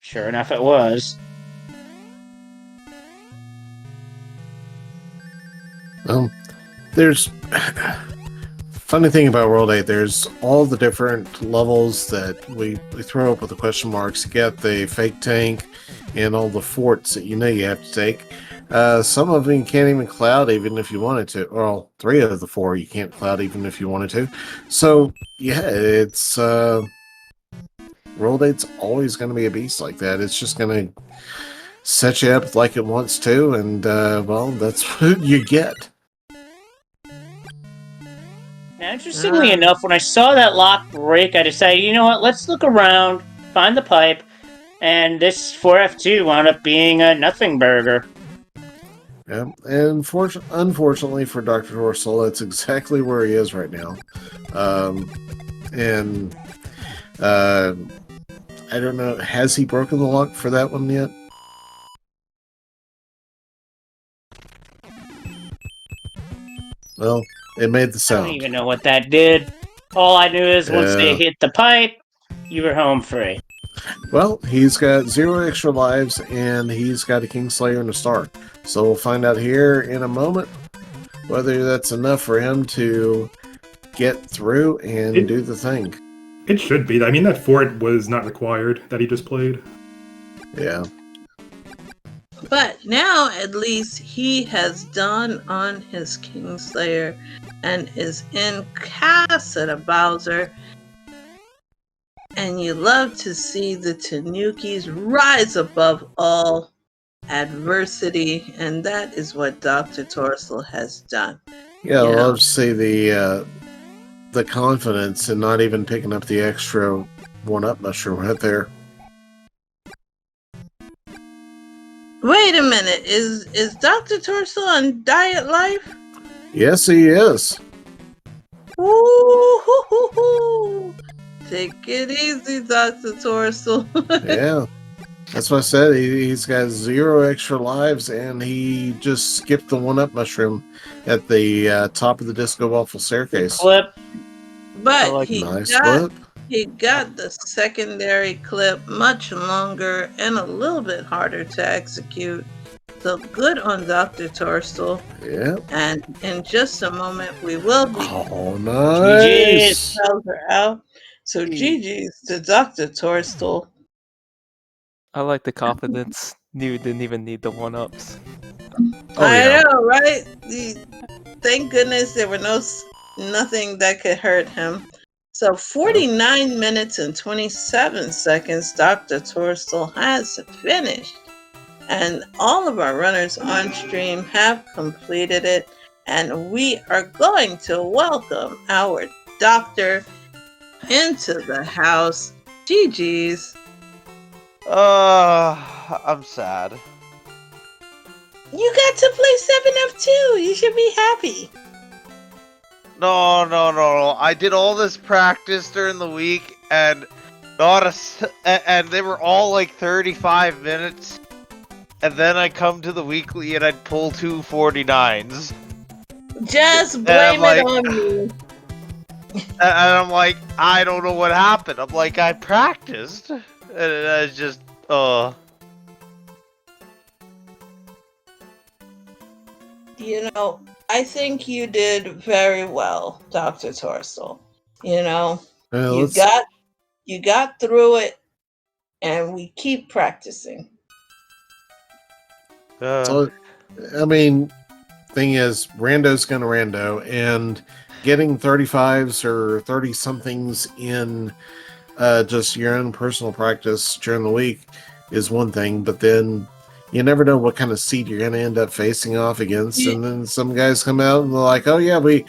Sure enough, it was. Well, there's funny thing about World 8, there's all the different levels that we throw up with the question marks. You get the fake tank and all the forts that you have to take. Some of them you can't even cloud even if you wanted to. Well, 3 out of the 4 you can't cloud even if you wanted to. So, yeah, it's World 8's always going to be a beast like that. It's just going to set you up like it wants to, and, well, that's what you get. Now, interestingly enough, when I saw that lock break, I decided, you know what, let's look around, find the pipe, and this 4F2 wound up being a nothing burger. Yeah, and unfortunately for Dr. Torsel, that's exactly where he is right now. I don't know, has he broken the lock for that one yet? Well, it made the sound. I don't even know what that did. All I knew is once they hit the pipe, you were home free. Well, he's got 0 extra lives, and he's got a Kingslayer and a star. So we'll find out here in a moment whether that's enough for him to get through and do the thing. It should be. I mean, that fort was not required that he just played. Yeah. But now, at least, he has done on his Kingslayer and is in Casa Bowser. And you love to see the Tanukis rise above all adversity, and that is what Dr. Torsel has done. Yeah, I You love know. to see the confidence and not even picking up the extra one-up mushroom right there. Wait a minute, is Dr. Torsel on diet life? Yes, he is. Ooh, hoo, hoo, hoo. Take it easy, Dr. Torsel. Yeah. That's what I said. He's got 0 extra lives, and he just skipped the one-up mushroom at the top of the disco waffle Good staircase. clip. But like Nice clip. he got the secondary clip much longer and a little bit harder to execute. So good on Dr. Torsel. Yeah. And in just a moment, we will be Oh, nice. spells her out. So GG's to Dr. Torsel. I like the confidence. You didn't even need the one-ups. Oh, I yeah. know, right? Thank goodness there were nothing that could hurt him. So 49 minutes and 27 seconds, Dr. Torsel has finished. And all of our runners on stream have completed it. And we are going to welcome our doctor into the house. GG's. I'm sad. You got to play 7F too. You should be happy. No. I did all this practice during the week, and and they were all like 35 minutes. And then I come to the weekly, and I'd pull 249s. Just blame like, it on me. And I'm like, I don't know what happened. I'm like, I practiced, and it's just, You know, I think you did very well, Dr. Torsel. You know, Well, you got through it, and we keep practicing. so, I mean, thing is, Rando's gonna Rando, and getting 35s or 30-somethings in just your own personal practice during the week is one thing, but then you never know what kind of seed you're gonna end up facing off against, and then some guys come out and they're like, "Oh yeah, we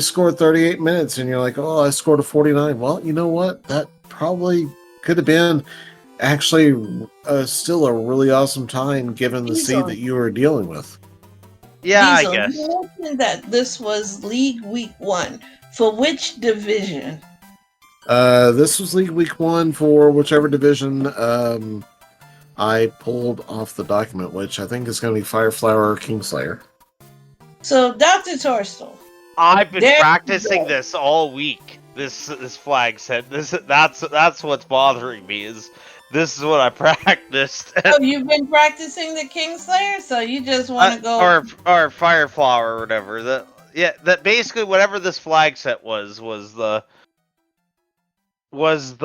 scored 38 minutes," and you're like, "Oh, I scored a 49." Well, you know what? That probably could have been actually still a really awesome time given the seed that you were dealing with. yeah, Diesel, I guess. you mentioned that this was League Week 1. For which division? This was League Week 1 for whichever division I pulled off the document, which I think is going to be Fireflower or Kingslayer. So, Dr. Torsel. I've been practicing this all week. This flag set. That's what's bothering me is this is what I practiced. Oh, you've been practicing the Kingslayer, so you just want to go or Fireflower or whatever. That basically whatever this flag set was the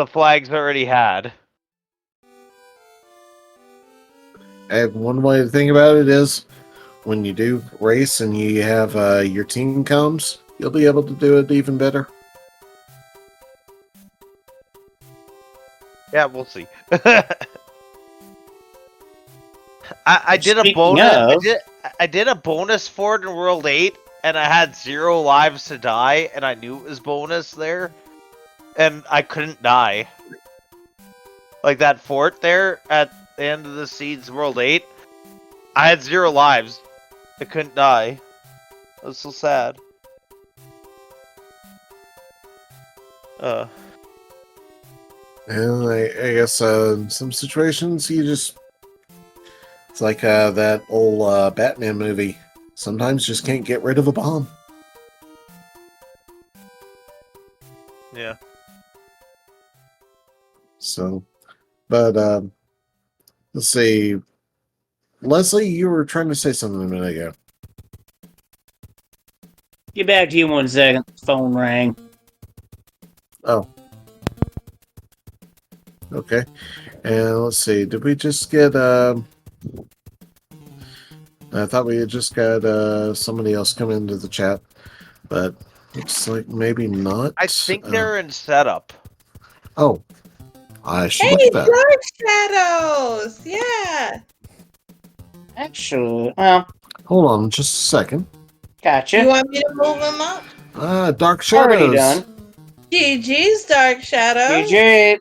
flags I already had. And one way to think about it is when you do race and you have your team comes, you'll be able to do it even better. Yeah, we'll see. I did a Speaking bonus. of- I did a bonus for it in World 8, and I had 0 lives to die, and I knew it was bonus there, and I couldn't die. Like that fort there at the end of the Seeds World 8, I had 0 lives. I couldn't die. That was so sad. And I guess some situations you just, it's like that old Batman movie. Sometimes you just can't get rid of a bomb. Yeah. So, but let's see. Leslie, you were trying to say something a minute ago. Get back to you 1 second. Phone rang. Oh. Okay. And let's see. Did we just get I thought we had just got somebody else come into the chat, but looks like maybe not. I think they're in setup. Oh. I should Hey, look at that. Dark Shadows! Yeah. Actually, well, Hold on just a second. gotcha. You want me to move him up? Dark Already Shadows. done. GG's Dark Shadows. GG.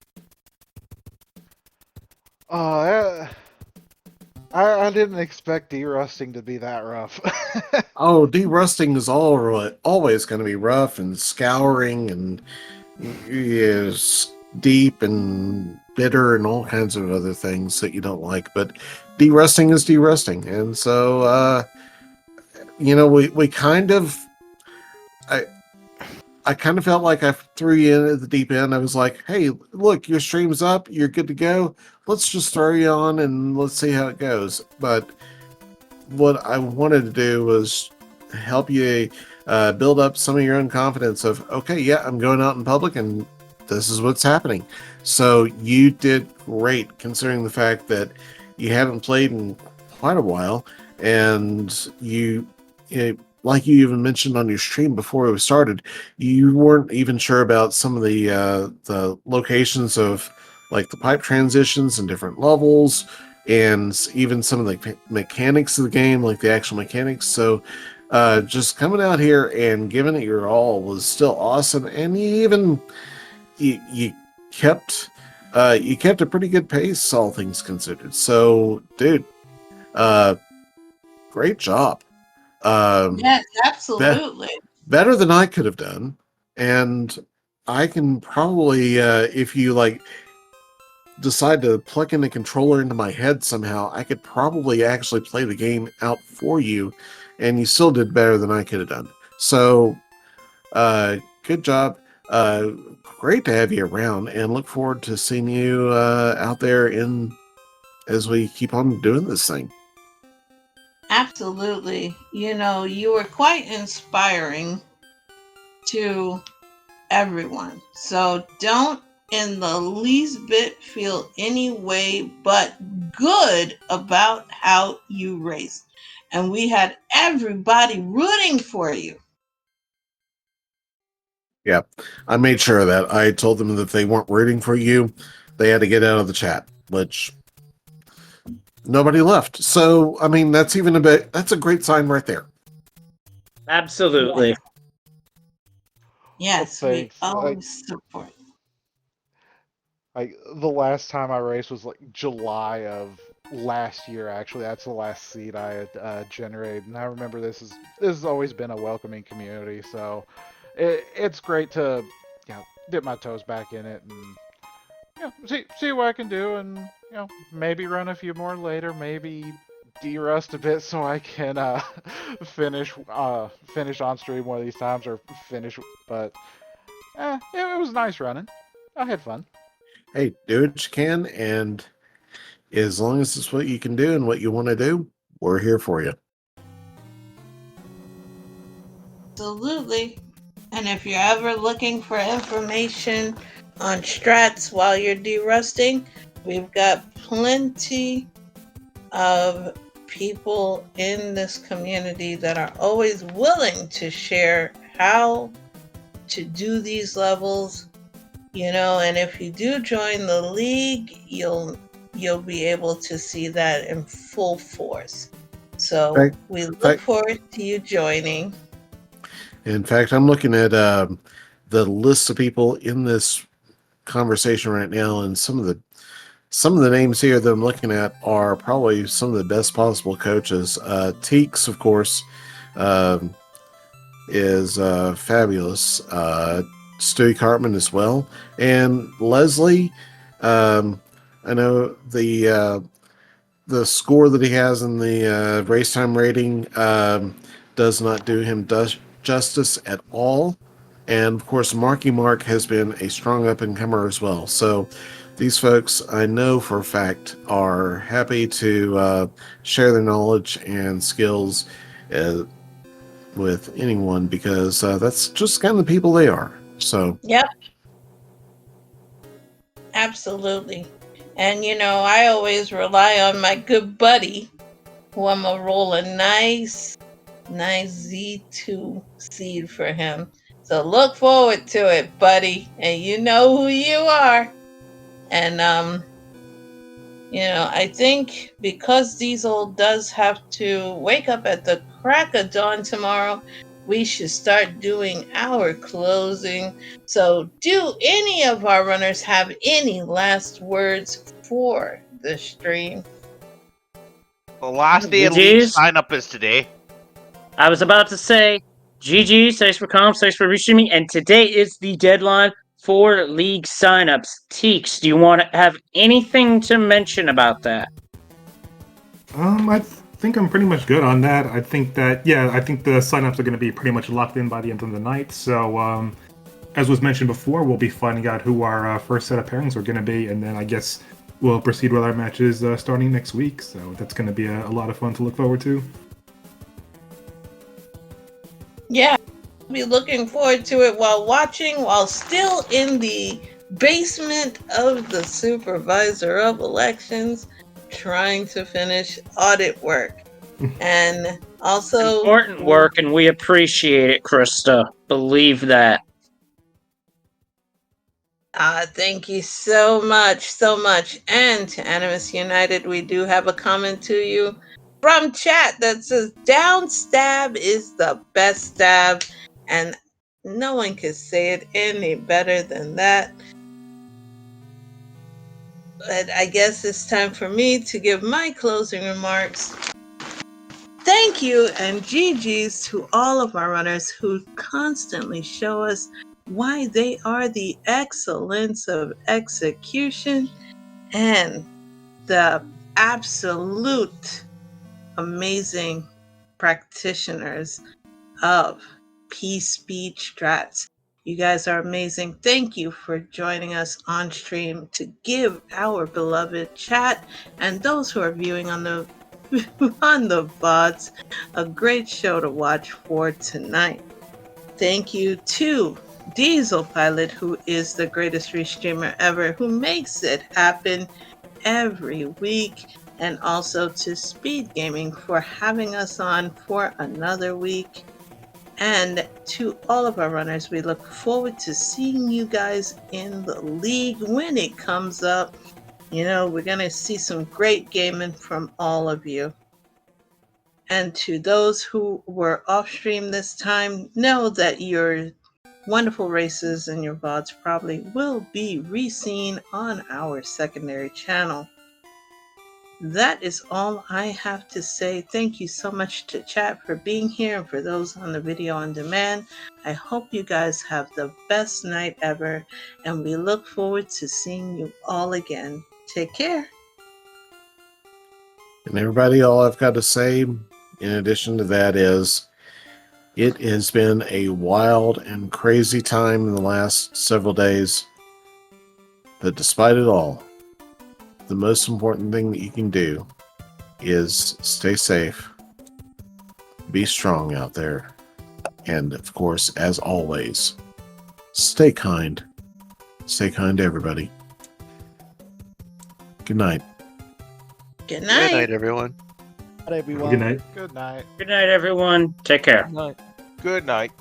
Oh, I didn't expect derusting to be that rough. Oh, derusting is always going to be rough and scouring and is deep and bitter and all kinds of other things that you don't like. But derusting is derusting, and so we kind of I kind of felt like I threw you in at the deep end. I was like, hey, look, your stream's up. You're good to go. Let's just throw you on and let's see how it goes. But what I wanted to do was help you build up some of your own confidence of, okay, yeah, I'm going out in public and this is what's happening. So you did great considering the fact that you haven't played in quite a while, and like you even mentioned on your stream before we started, you weren't even sure about some of the locations of like the pipe transitions and different levels, and even some of the mechanics of the game, like the actual mechanics. So just coming out here and giving it your all was still awesome, and you kept a pretty good pace, all things considered. So, dude, great job. Yes, absolutely. Better than I could have done, and I can probably, if you like, decide to plug in the controller into my head somehow, I could probably actually play the game out for you, and you still did better than I could have done. So, good job. Great to have you around, and look forward to seeing you out there as we keep on doing this thing. Absolutely. You were quite inspiring to everyone. So don't in the least bit feel any way but good about how you raced. And we had everybody rooting for you. Yeah, I made sure of that. I told them that if they weren't rooting for you, they had to get out of the chat, which nobody left. So, I mean, that's a great sign right there. Absolutely. Yes, Well, we thanks. always support. The last time I raced was like July of last year. Actually, that's the last seed I had generated, and I remember this has always been a welcoming community. So it's great to dip my toes back in it and see what I can do, and maybe run a few more later, maybe derust a bit so I can finish on stream one of these times, or finish. But it was nice running. I had fun. Hey, do what you can, and as long as it's what you can do and what you want to do, we're here for you. Absolutely. And if you're ever looking for information on strats while you're derusting, we've got plenty of people in this community that are always willing to share how to do these levels, and if you do join the league, you'll be able to see that in full force. So we look forward to you joining. In fact, I'm looking at the list of people in this conversation right now, and some of the names here that I'm looking at are probably some of the best possible coaches. Teeks, of course, is fabulous. Stewie Cartman as well, and Leslie. I know the score that he has in the race time rating does not do him justice at all. And of course, Marky Mark has been a strong up-and-comer as well. So these folks, I know for a fact, are happy to share their knowledge and skills with anyone, because that's just kind of the people they are. So yep, absolutely. And I always rely on my good buddy, who I'm gonna roll a nice Z2 seed for him. So look forward to it, buddy. And you know who you are. And I think because Diesel does have to wake up at the crack of dawn tomorrow, we should start doing our closing. So, do any of our runners have any last words for the stream? The last day of league GG's. sign up is today. I was about to say, GG, thanks for comms, thanks for restreaming, and today is the deadline for league signups. Teeks, do you want to have anything to mention about that? I think I'm pretty much good on that. I think that, I think the signups are going to be pretty much locked in by the end of the night. So, as was mentioned before, we'll be finding out who our first set of pairings are going to be, and then I guess we'll proceed with our matches starting next week. So that's going to be a lot of fun to look forward to. Yeah, I'll be looking forward to it while still in the basement of the supervisor of elections, trying to finish audit work. And also important work, and we appreciate it, Krista. Believe that. Thank you so much. And to Animus United, we do have a comment to you from chat that says down stab is the best stab, and no one can say it any better than that. But I guess it's time for me to give my closing remarks. Thank you and GG's to all of our runners who constantly show us why they are the excellence of execution and the absolute amazing practitioners of peace speech strats. You guys are amazing. Thank you for joining us on stream to give our beloved chat and those who are viewing on the VODs a great show to watch for tonight. Thank you to Diesel Pilot, who is the greatest restreamer ever, who makes it happen every week, and also to Speed Gaming for having us on for another week. And to all of our runners, we look forward to seeing you guys in the league when it comes up. We're going to see some great gaming from all of you. And to those who were off stream this time, know that your wonderful races and your VODs probably will be re-seen on our secondary channel. That is all I have to say. Thank you so much to chat for being here, and for those on the video on demand. I hope you guys have the best night ever, and we look forward to seeing you all again. Take care. And everybody, all I've got to say in addition to that is it has been a wild and crazy time in the last several days. But despite it all, the most important thing that you can do is stay safe, be strong out there, and of course, as always, stay kind. Stay kind to everybody. Good night. Good night. Good night, everyone. Good night, everyone. Good night. Good night. Good night, everyone. Take care. Night. Good night.